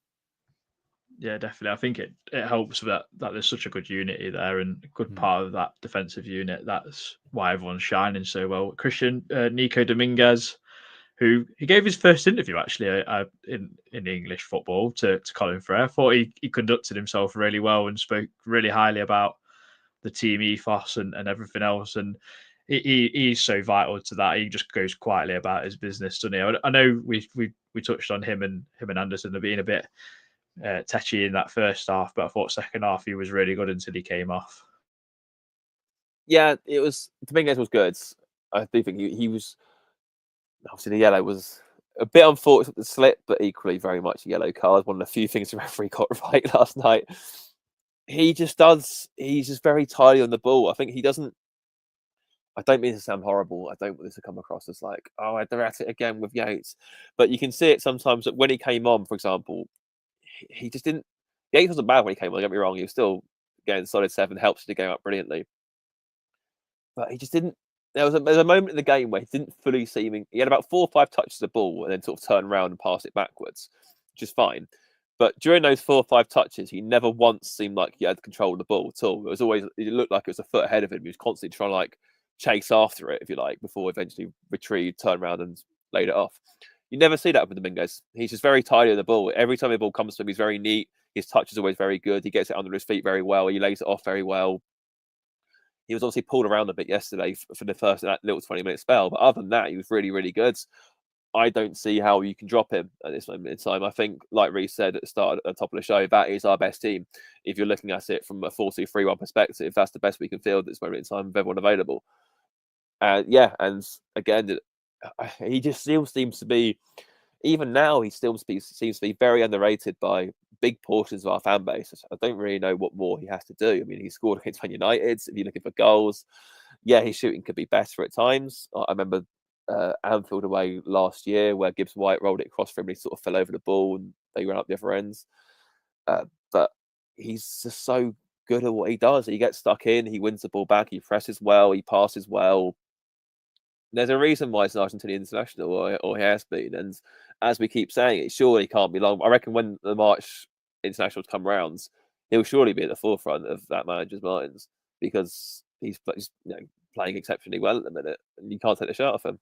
C: Yeah, definitely. I think it helps that there's such a good unity there, and a good part of that defensive unit. That's why everyone's shining so well. Nico Dominguez, who he gave his first interview actually in English football to Colin Frere. I thought he conducted himself really well and spoke really highly about the team ethos and everything else. And he's so vital to that. He just goes quietly about his business, doesn't he? I know we touched on him and Anderson being a bit Techi in that first half, but I thought second half he was really good until he came off.
E: Yeah, it was. Dominguez was good. I do think he was. Obviously, the yellow was a bit unfortunate, the slip, but equally very much a yellow card. One of the few things the referee got right last night. He just does. He's just very tidy on the ball. I think he doesn't. I don't mean to sound horrible. I don't want this to come across as like, oh, they're at it again with Yates. But you can see it sometimes that when he came on, for example, he just didn't. Yates wasn't bad when he came on. Don't get me wrong. He was still getting solid 7, helps the game out brilliantly. But he just didn't. There was a moment in the game where he didn't fully seem. He had about 4 or 5 touches of the ball and then sort of turned around and passed it backwards, which is fine. But during those 4 or 5 touches, he never once seemed like he had control of the ball at all. It was always. It looked like it was a foot ahead of him. He was constantly trying to like chase after it, if you like, before eventually retrieved, turned around and laid it off. You never see that with Dominguez. He's just very tidy on the ball. Every time the ball comes to him, he's very neat. His touch is always very good. He gets it under his feet very well. He lays it off very well. He was obviously pulled around a bit yesterday for the first that little 20-minute spell. But other than that, he was really, really good. I don't see how you can drop him at this moment in time. I think, like Reece said at the start, at the top of the show, that is our best team. If you're looking at it from a 4-2-3-1 perspective, that's the best we can field at this moment in time with everyone available. Yeah, and again, he just still seems to be, even now, he still seems to be very underrated by big portions of our fan base. I don't really know what more he has to do. I mean, he scored against Man United. If you're looking for goals, yeah, his shooting could be better at times. I remember Anfield away last year where Gibbs White rolled it across for him and he sort of fell over the ball and they ran up the other ends. But he's just so good at what he does. He gets stuck in, he wins the ball back, he presses well, he passes well. There's a reason why he's an Argentinian international, or he has been. And as we keep saying, it surely can't be long. I reckon when the March internationals come round, he'll surely be at the forefront of that manager's minds because he's playing exceptionally well at the minute, and you can't take the shirt off him.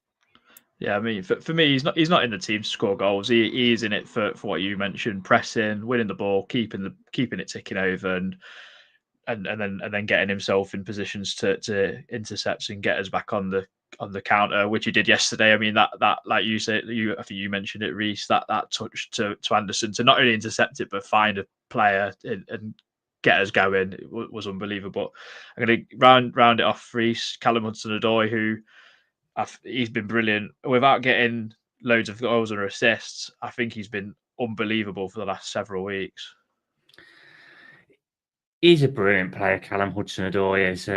C: Yeah, I mean, for me, he's not in the team to score goals. He is in it for what you mentioned: pressing, winning the ball, keeping it ticking over, and then getting himself in positions to intercept and get us back on the counter, which he did yesterday. I mean, that like you said, I think you mentioned it, Reece, that touch to Anderson to not only intercept it but find a player and get us going, it was unbelievable. I'm going to round it off, Reece. Callum Hudson-Odoi, who he's been brilliant without getting loads of goals or assists. I think he's been unbelievable for the last several weeks.
D: He's a brilliant player, Callum Hudson-Odoi is.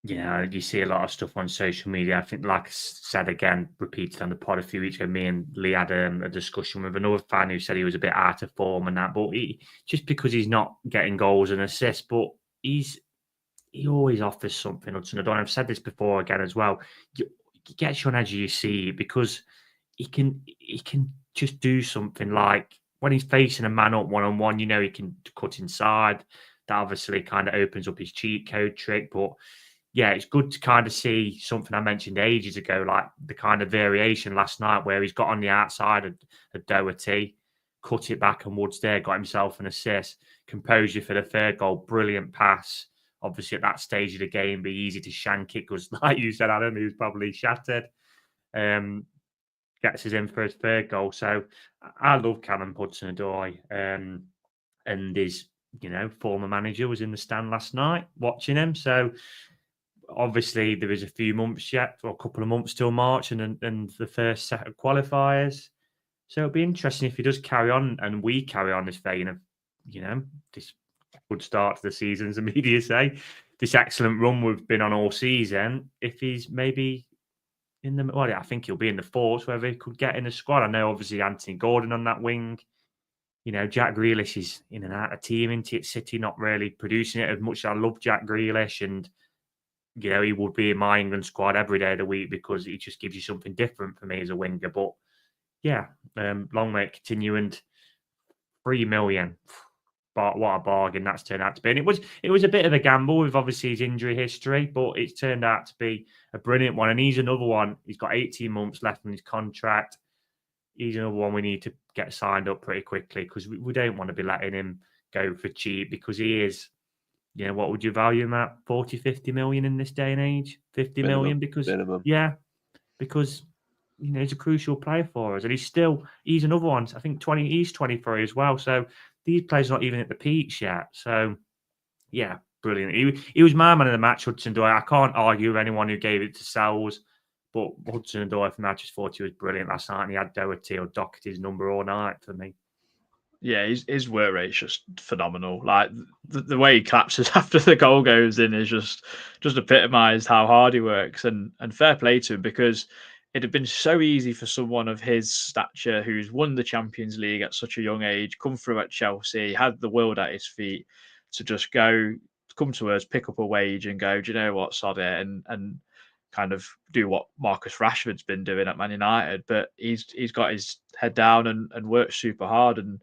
D: You see a lot of stuff on social media. I think, like I said again, repeated on the pod a few weeks ago, me and Lee had a discussion with another fan who said he was a bit out of form and that, but just because he's not getting goals and assists, but he always offers something. Hudson-Odoi, I've said this before again as well. He gets you on edge of your seat because he can just do something like when he's facing a man up 1-on-1, he can cut inside. That obviously kind of opens up his cheat code trick, but yeah, it's good to kind of see something I mentioned ages ago, like the kind of variation last night where he's got on the outside of Doherty, cut it back and Woods there, got himself an assist. Composure for the third goal, brilliant pass. Obviously at that stage of the game, be easy to shank it because like you said, Adam, he was probably shattered. Gets us in for his third goal. So I love Callum Hudson-Odoi and his, former manager was in the stand last night watching him. So obviously, there is a few months yet, or a couple of months till March and the first set of qualifiers. So it'll be interesting if he does carry on and we carry on this vein of, this good start to the season, as the media say, this excellent run we've been on all season. If he's maybe I think he'll be in the force, whether he could get in the squad. I know, obviously, Anthony Gordon on that wing. Jack Grealish is in and out of team, into it. City not really producing it as much as I love Jack Grealish and he would be in my England squad every day of the week because he just gives you something different for me as a winger. But yeah, long may it continue. And 3 million, but what a bargain that's turned out to be. And it was a bit of a gamble with obviously his injury history, but it's turned out to be a brilliant one. And he's another one. He's got 18 months left on his contract. He's another one we need to get signed up pretty quickly because we don't want to be letting him go for cheap because he is. What would you value him at? 40, 50 million in this day and age? 50 million because,
E: minimum.
D: Yeah, because he's a crucial player for us, and he's another one. I think he's 23 as well. So these players are not even at the peaks yet. So yeah, brilliant. He was my man of the match, Hudson-Odoi. I can't argue with anyone who gave it to Sells, but Hudson-Odoi for me, I just thought he was brilliant last night, and he had Doherty or Doherty's number all night for me.
C: Yeah, his work rate's just phenomenal. Like the way he collapses after the goal goes in is just epitomised how hard he works, and fair play to him, because it had been so easy for someone of his stature, who's won the Champions League at such a young age, come through at Chelsea, had the world at his feet, to just come to us, pick up a wage, and go, do you know what, sod it, and kind of do what Marcus Rashford's been doing at Man United. But he's got his head down and worked super hard, and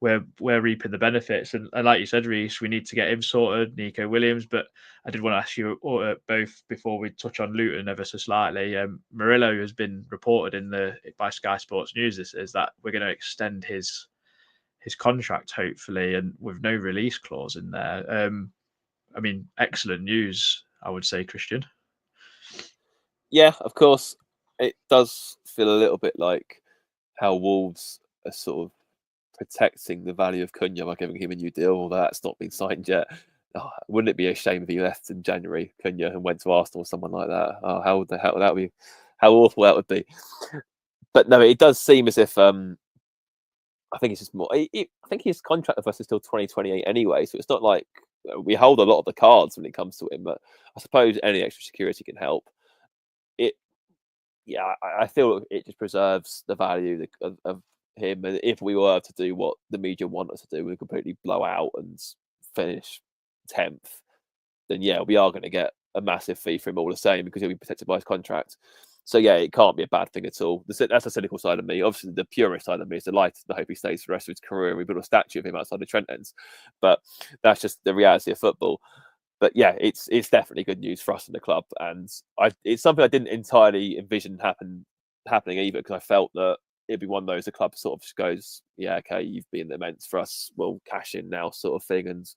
C: we're reaping the benefits. And like you said, Reece, we need to get him sorted, Nico Williams. But I did want to ask you both, before we touch on Luton ever so slightly. Murillo has been reported by Sky Sports News is that we're going to extend his contract, hopefully, and with no release clause in there. I mean, excellent news, I would say, Christian.
E: Yeah, of course. It does feel a little bit like how Wolves are sort of protecting the value of Cunha by giving him a new deal, although that's not been signed yet. Oh, wouldn't it be a shame if he left in January, Cunha, and went to Arsenal or someone like that? Oh, how the hell that would be? How awful that would be. But no, it does seem as if I think it's just more. I think his contract with us is till 2028 anyway, so it's not like we hold a lot of the cards when it comes to him. But I suppose any extra security can help. I feel it just preserves the value of him. And if we were to do what the media want us to do, we completely blow out and finish 10th, then yeah, we are going to get a massive fee for him all the same, because he'll be protected by his contract. So yeah, it can't be a bad thing at all. That's the cynical side of me. Obviously, the purist side of me is delighted. I hope he stays for the rest of his career and we build a statue of him outside the Trent ends. But that's just the reality of football. But yeah, it's definitely good news for us in the club, and it's something I didn't entirely envision happening either, because I felt that it'd be one of those the club sort of just goes, yeah, okay, you've been immense for us, we'll cash in now, sort of thing, and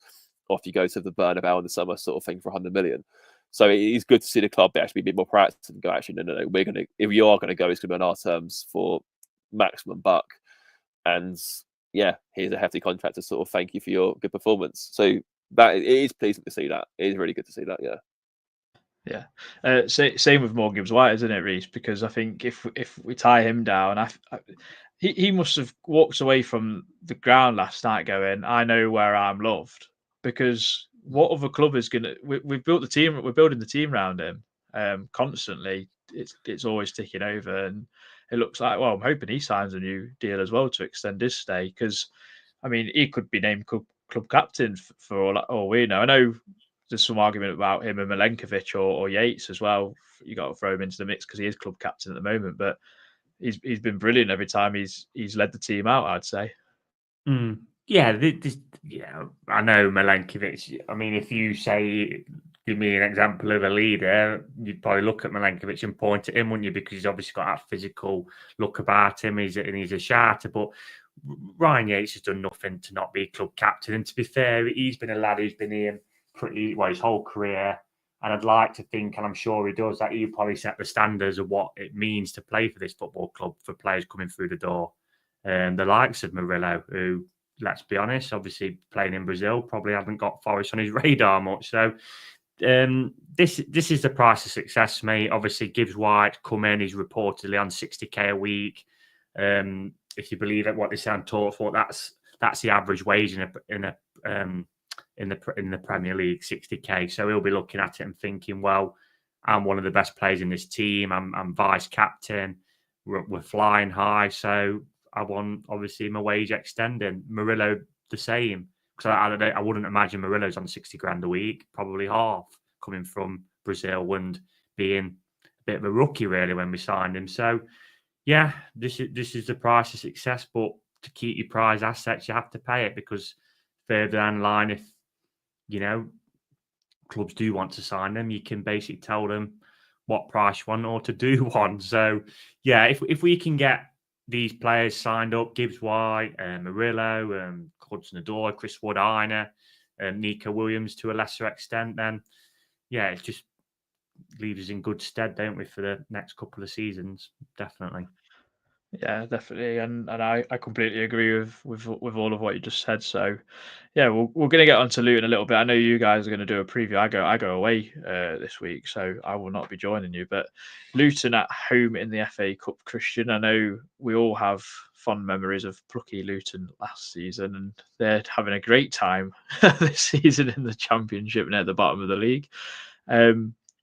E: off you go to the Bernabeu in the summer, sort of thing, for 100 million. So it is good to see the club actually be a bit more proactive and go, actually, no, if you are going to go, it's going to be on our terms for maximum buck, and yeah, here's a hefty contract to sort of thank you for your good performance. So that it is pleasing to see that. It is really good to see that.
C: Yeah. Same with Morgan Gibbs-White, isn't it, Reece? Because I think if we tie him down, he must have walked away from the ground last night going, I know where I'm loved. Because what other club is going to? We've built the team. We're building the team around him constantly. It's always ticking over, and it looks like, well, I'm hoping he signs a new deal as well to extend his stay. Because I mean, he could be named club captain for all we know. I know there's some argument about him and Milenkovic or Yates as well. You got to throw him into the mix because he is club captain at the moment. But he's been brilliant every time he's led the team out, I'd say.
D: Yeah, I know Milenkovic. I mean, if you say, give me an example of a leader, you'd probably look at Milenkovic and point at him, wouldn't you? Because he's obviously got that physical look about him. He's a shatter. But Ryan Yates has done nothing to not be club captain. And to be fair, he's been a lad who's been here pretty well his whole career. And I'd like to think, and I'm sure he does, that he'll probably set the standards of what it means to play for this football club for players coming through the door. The likes of Murillo, who, let's be honest, obviously playing in Brazil, probably haven't got Forest on his radar much. So this is the price of success, mate. Obviously, Gibbs-White come in, he's reportedly on 60k a week. If you believe it, what they say on TalkSPORT, that's the average wage in the Premier League, 60k. So he'll be looking at it and thinking, well, I'm one of the best players in this team. I'm vice captain. We're flying high. So I want, obviously, my wage extending. Murillo, the same. Because I wouldn't imagine Murillo's on 60 grand a week, probably half, coming from Brazil and being a bit of a rookie, really, when we signed him. So, yeah, this is the price of success. But to keep your prize assets, you have to pay it, because further down the line, if clubs do want to sign them, you can basically tell them what price you want or to do one. So, yeah, if we can get these players signed up, Gibbs-White, Murillo, Hudson-Odoi, Chris Wood-Aina, Nico Williams to a lesser extent, then, yeah, it's just leaves us in good stead, don't we, for the next couple of seasons? Definitely.
C: Yeah, definitely, and I completely agree with all of what you just said. So, yeah, we're going to get onto Luton a little bit. I know you guys are going to do a preview. I go away this week, so I will not be joining you. But Luton at home in the FA Cup, Christian. I know we all have fond memories of plucky Luton last season, and they're having a great time this season in the Championship and at the bottom of the league.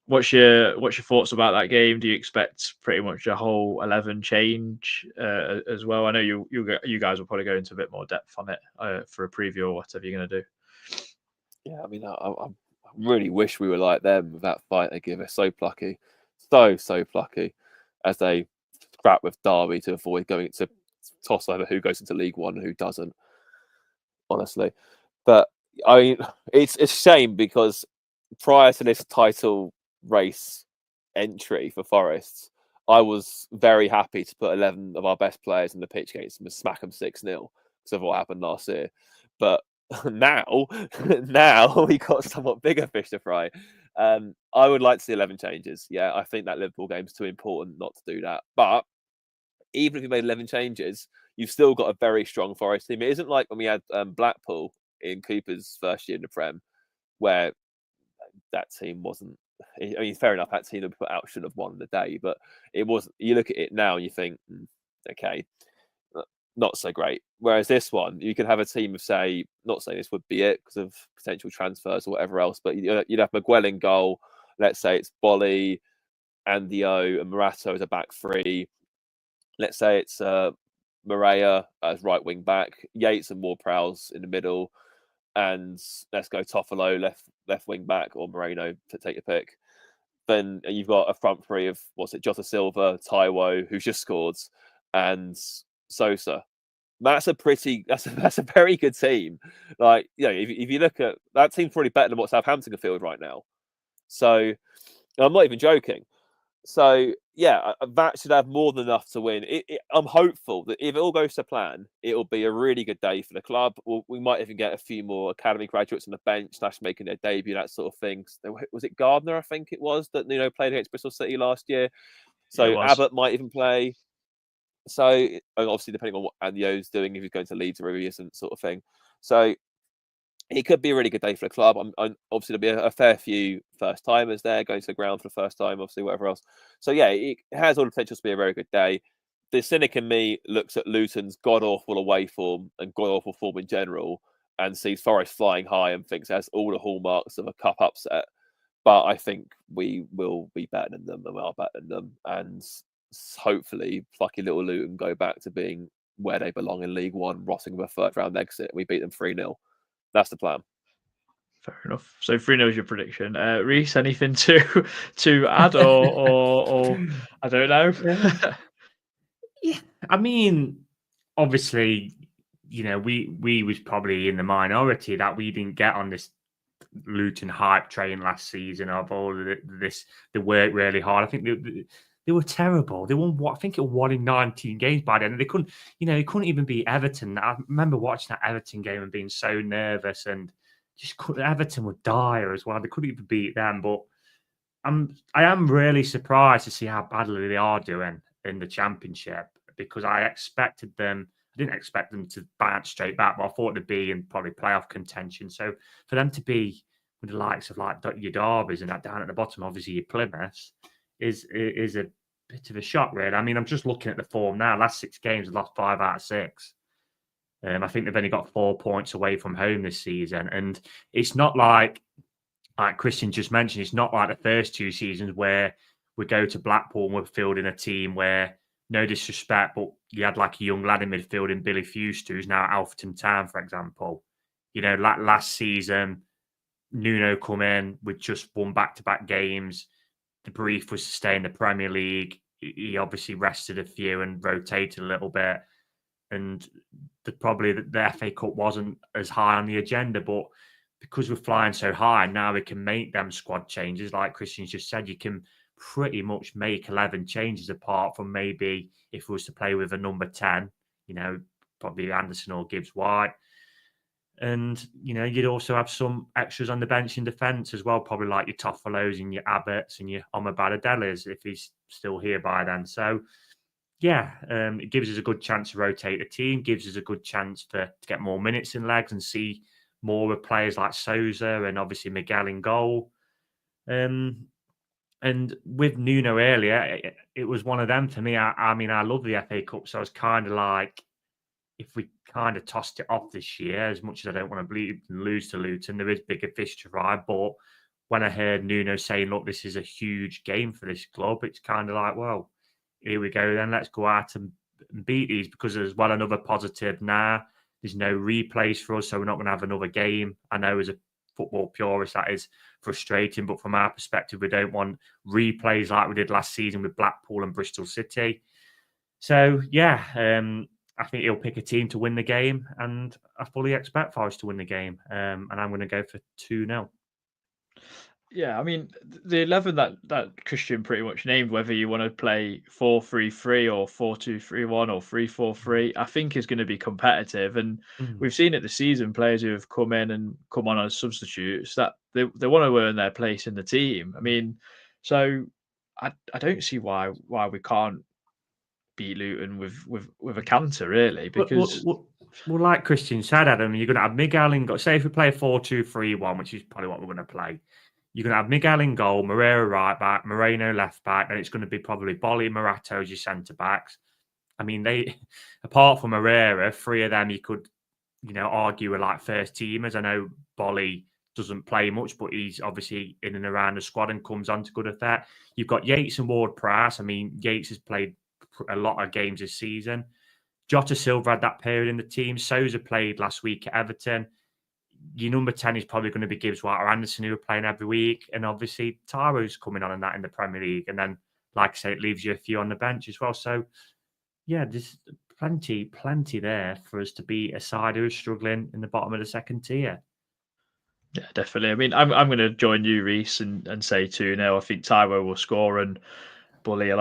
C: What's your thoughts about that game? Do you expect pretty much a whole 11 change as well? I know you guys will probably go into a bit more depth on it for a preview or whatever you're going to do.
E: Yeah, I mean, I really wish we were like them with that fight they give us. So plucky, so plucky, as they scrap with Derby to avoid going to toss over who goes into League One and who doesn't. Honestly, but I mean, it's a shame because prior to this title race entry for Forest, I was very happy to put 11 of our best players in the pitch against them and smack them 6-0 because of what happened last year. But now we got somewhat bigger fish to fry. I would like to see 11 changes. Yeah, I think that Liverpool game's too important not to do that. But even if you made 11 changes, you've still got a very strong Forest team. It isn't like when we had Blackpool in Cooper's first year in the Prem, where that team wasn't. I mean, fair enough, that team that we put out should have won the day, but it wasn't. You look at it now and you think, okay, not so great. Whereas this one, you could have a team of, say, not saying this would be it because of potential transfers or whatever else, but you'd have Miguel in goal. Let's say it's Bolly, Andio, and Morato as a back three. Let's say it's Maria as right wing back, Yates and Ward-Prowse in the middle, and let's go Toffolo left wing back or Moreno to take your pick. Then you've got a front three of Jota Silva, Taiwo, who's just scored, and Sosa. That's a very good team. Like, you know, if you look at that team's probably better than what Southampton can field right now. So I'm not even joking. So yeah, that should have more than enough to win. I'm hopeful that if it all goes to plan, it'll be a really good day for the club. We might even get a few more academy graduates on the bench / making their debut, that sort of thing. Was it Gardner? I think it was that played against Bristol City last year. So Abbott might even play. So obviously, depending on what Andio's doing, if he's going to Leeds or if he isn't, sort of thing. So it could be a really good day for the club. I'm obviously there'll be a fair few first timers there going to the ground for the first time, obviously, whatever else. So yeah, it has all the potential to be a very good day. The cynic in me looks at Luton's god awful away form and god awful form in general, and sees Forest flying high and thinks it has all the hallmarks of a cup upset. But I think we will be better than them, and we are better than them, and hopefully plucky little Luton go back to being where they belong in League One, rotting with a third round exit, and we beat them 3-0. That's the plan.
C: Fair enough. So 3-0 is your prediction. Reese, anything to add or I don't know?
D: Yeah, I mean, obviously, we was probably in the minority that we didn't get on this Luton hype train last season of all of this. They worked really hard. I think they were terrible. They won I think it was 1 in 19 games by then. And they couldn't even beat Everton. I remember watching that Everton game and being so nervous, and just Everton were dire as well. They couldn't even beat them. But I am really surprised to see how badly they are doing in the Championship, because I didn't expect them to bounce straight back, but I thought they'd be in probably playoff contention. So for them to be with the likes of like your Derbys and that down at the bottom, obviously your Plymouth, is a bit of a shock, really. I mean, I'm just looking at the form now. Last 6 games, they've lost 5 out of 6. I think they've only got 4 points away from home this season. And it's not like Christian just mentioned, it's not like the first 2 seasons where we go to Blackpool and we're fielding a team where, no disrespect, but you had like a young lad in midfield in Billy Fuster, who's now at Alfreton Town, for example. Last season, Nuno come in with just won back-to-back games. The brief was to stay in the Premier League. He obviously rested a few and rotated a little bit. And probably the FA Cup wasn't as high on the agenda, but because we're flying so high, now we can make them squad changes. Like Christian's just said, you can pretty much make 11 changes, apart from maybe if we was to play with a number 10, probably Anderson or Gibbs White. And, you'd also have some extras on the bench in defence as well, probably like your Toffalos and your Abbotts and your Omobadadelas if he's still here by then. So, yeah, it gives us a good chance to rotate the team, gives us a good chance to get more minutes in legs and see more of players like Sousa and obviously Miguel in goal. And with Nuno earlier, it was one of them for me. I mean, I love the FA Cup, so I was kind of like, if we kind of tossed it off this year, as much as I don't want to lose to Luton, there is bigger fish to fry. But when I heard Nuno saying, look, this is a huge game for this club, it's kind of like, well, here we go then. Let's go out and beat these, because there's another positive now. There's no replays for us, so we're not going to have another game. I know as a football purist that is frustrating, but from our perspective, we don't want replays like we did last season with Blackpool and Bristol City. So, yeah, I think he'll pick a team to win the game, and I fully expect Forest to win the game. And I'm going to go for 2-0.
C: Yeah, I mean, the 11 that Christian pretty much named, whether you want to play 4-3-3 or 4-2-3-1 or 3-4-3, I think is going to be competitive. And we've seen it this season, players who have come in and come on as substitutes, that they want to earn their place in the team. I mean, so I don't see why we can't beat Luton with a canter, really, because...
D: Well, like Christian said, Adam, you're going to have Miguel in goal. Say if we play 4-2-3-1, which is probably what we're going to play, you're going to have Miguel in goal, Moreira right back, Moreno left back, and it's going to be probably Bolly, Morato as your centre backs. I mean, apart from Moreira, three of them you could, argue are like first teamers. I know Bolly doesn't play much, but he's obviously in and around the squad and comes on to good effect. You've got Yates and Ward-Prowse. I mean, Yates has played a lot of games this season. Jota Silva had that period in the team. Sousa played last week at Everton. Your number 10 is probably going to be Gibbs, White or Anderson, who are playing every week. And obviously, Taiwo's coming on in that in the Premier League. And then, like I say, it leaves you a few on the bench as well. So, yeah, there's plenty there for us to be a side who is struggling in the bottom of the second tier.
C: Yeah, definitely. I mean, I'm going to join you, Reese, and say 2-0. I think Taiwo will score and bully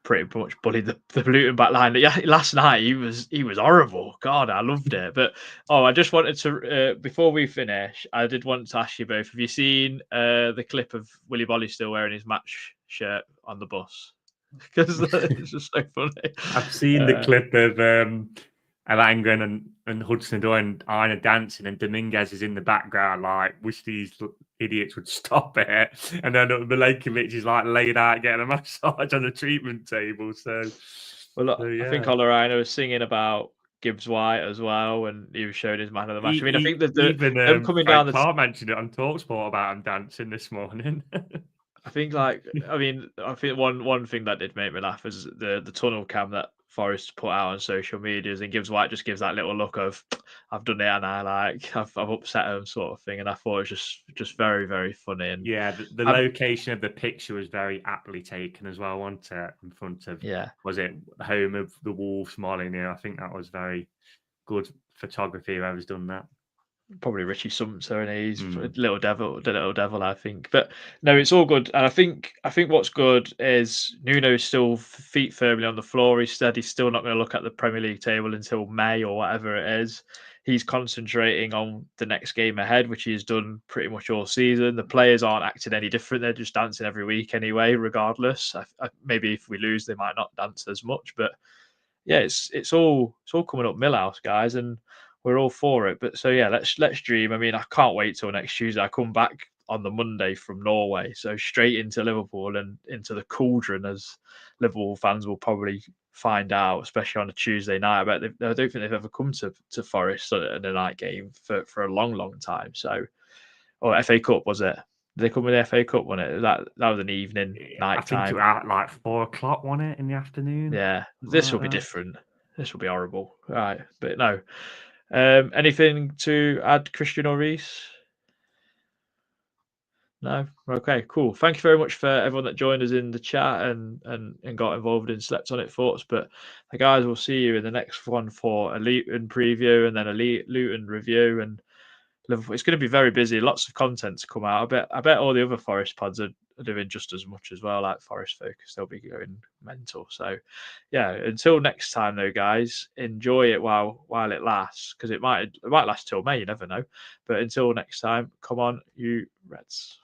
C: pretty much bully the Luton back line. Yeah, last night he was horrible. God, I loved it. But I just wanted to before we finish, I did want to ask you both: have you seen the clip of Willy Bolly still wearing his match shirt on the bus? Because it's just so funny.
D: I've seen the clip of Alangren and Hudson-Odoi and Aina dancing, and Dominguez is in the background, like, wish these idiots would stop it. And then Milenkovic is like laid out getting a massage on the treatment table. So,
C: I think Olorino was singing about Gibbs White as well, and he was showing his man of the match. I think that them coming down the...
D: Clark mentioned it on TalkSPORT about him dancing this morning.
C: I think one thing that did make me laugh is the tunnel cam that Forest put out on social medias, and Gibbs White just gives that little look of I've done it and I've upset him sort of thing, and I thought it was just very, very funny. And
D: yeah, the location of the picture was very aptly taken as well, wasn't it? In front of was it home of the Wolves Molyneux? I think that was very good photography. Whoever's done that.
C: Probably Richie Sumter, and he's the little devil, I think. But no, it's all good. And I think what's good is Nuno's still feet firmly on the floor. He said he's still not going to look at the Premier League table until May or whatever it is. He's concentrating on the next game ahead, which he's done pretty much all season. The players aren't acting any different. They're just dancing every week anyway, regardless. Maybe if we lose, they might not dance as much. But yeah, it's all coming up Millhouse, guys, and we're all for it. But so yeah, let's dream. I mean, I can't wait till next Tuesday. I come back on the Monday from Norway, so straight into Liverpool and into the cauldron, as Liverpool fans will probably find out, especially on a Tuesday night. I don't think they've ever come to Forest in a night game for a long, long time. So, FA Cup was it? Did they come with the FA Cup, wasn't it? That was an evening, night time.
D: I think it was at like 4 o'clock, wasn't it, in the afternoon?
C: Yeah, this will be different. This will be horrible, right? But no. Anything to add, Christian or Reese? No? Okay, cool. Thank you very much for everyone that joined us in the chat and got involved in Slept On It Thoughts. But the guys will see you in the next one for a Luton preview and then a Luton review. And Liverpool, it's going to be very busy. Lots of content to come out. I bet all the other Forest pods are are doing just as much as well, like Forest Focus. They'll be going mental. So, yeah, until next time, though, guys, enjoy it while it lasts, because it might last till May. You never know. But until next time, come on, you Reds.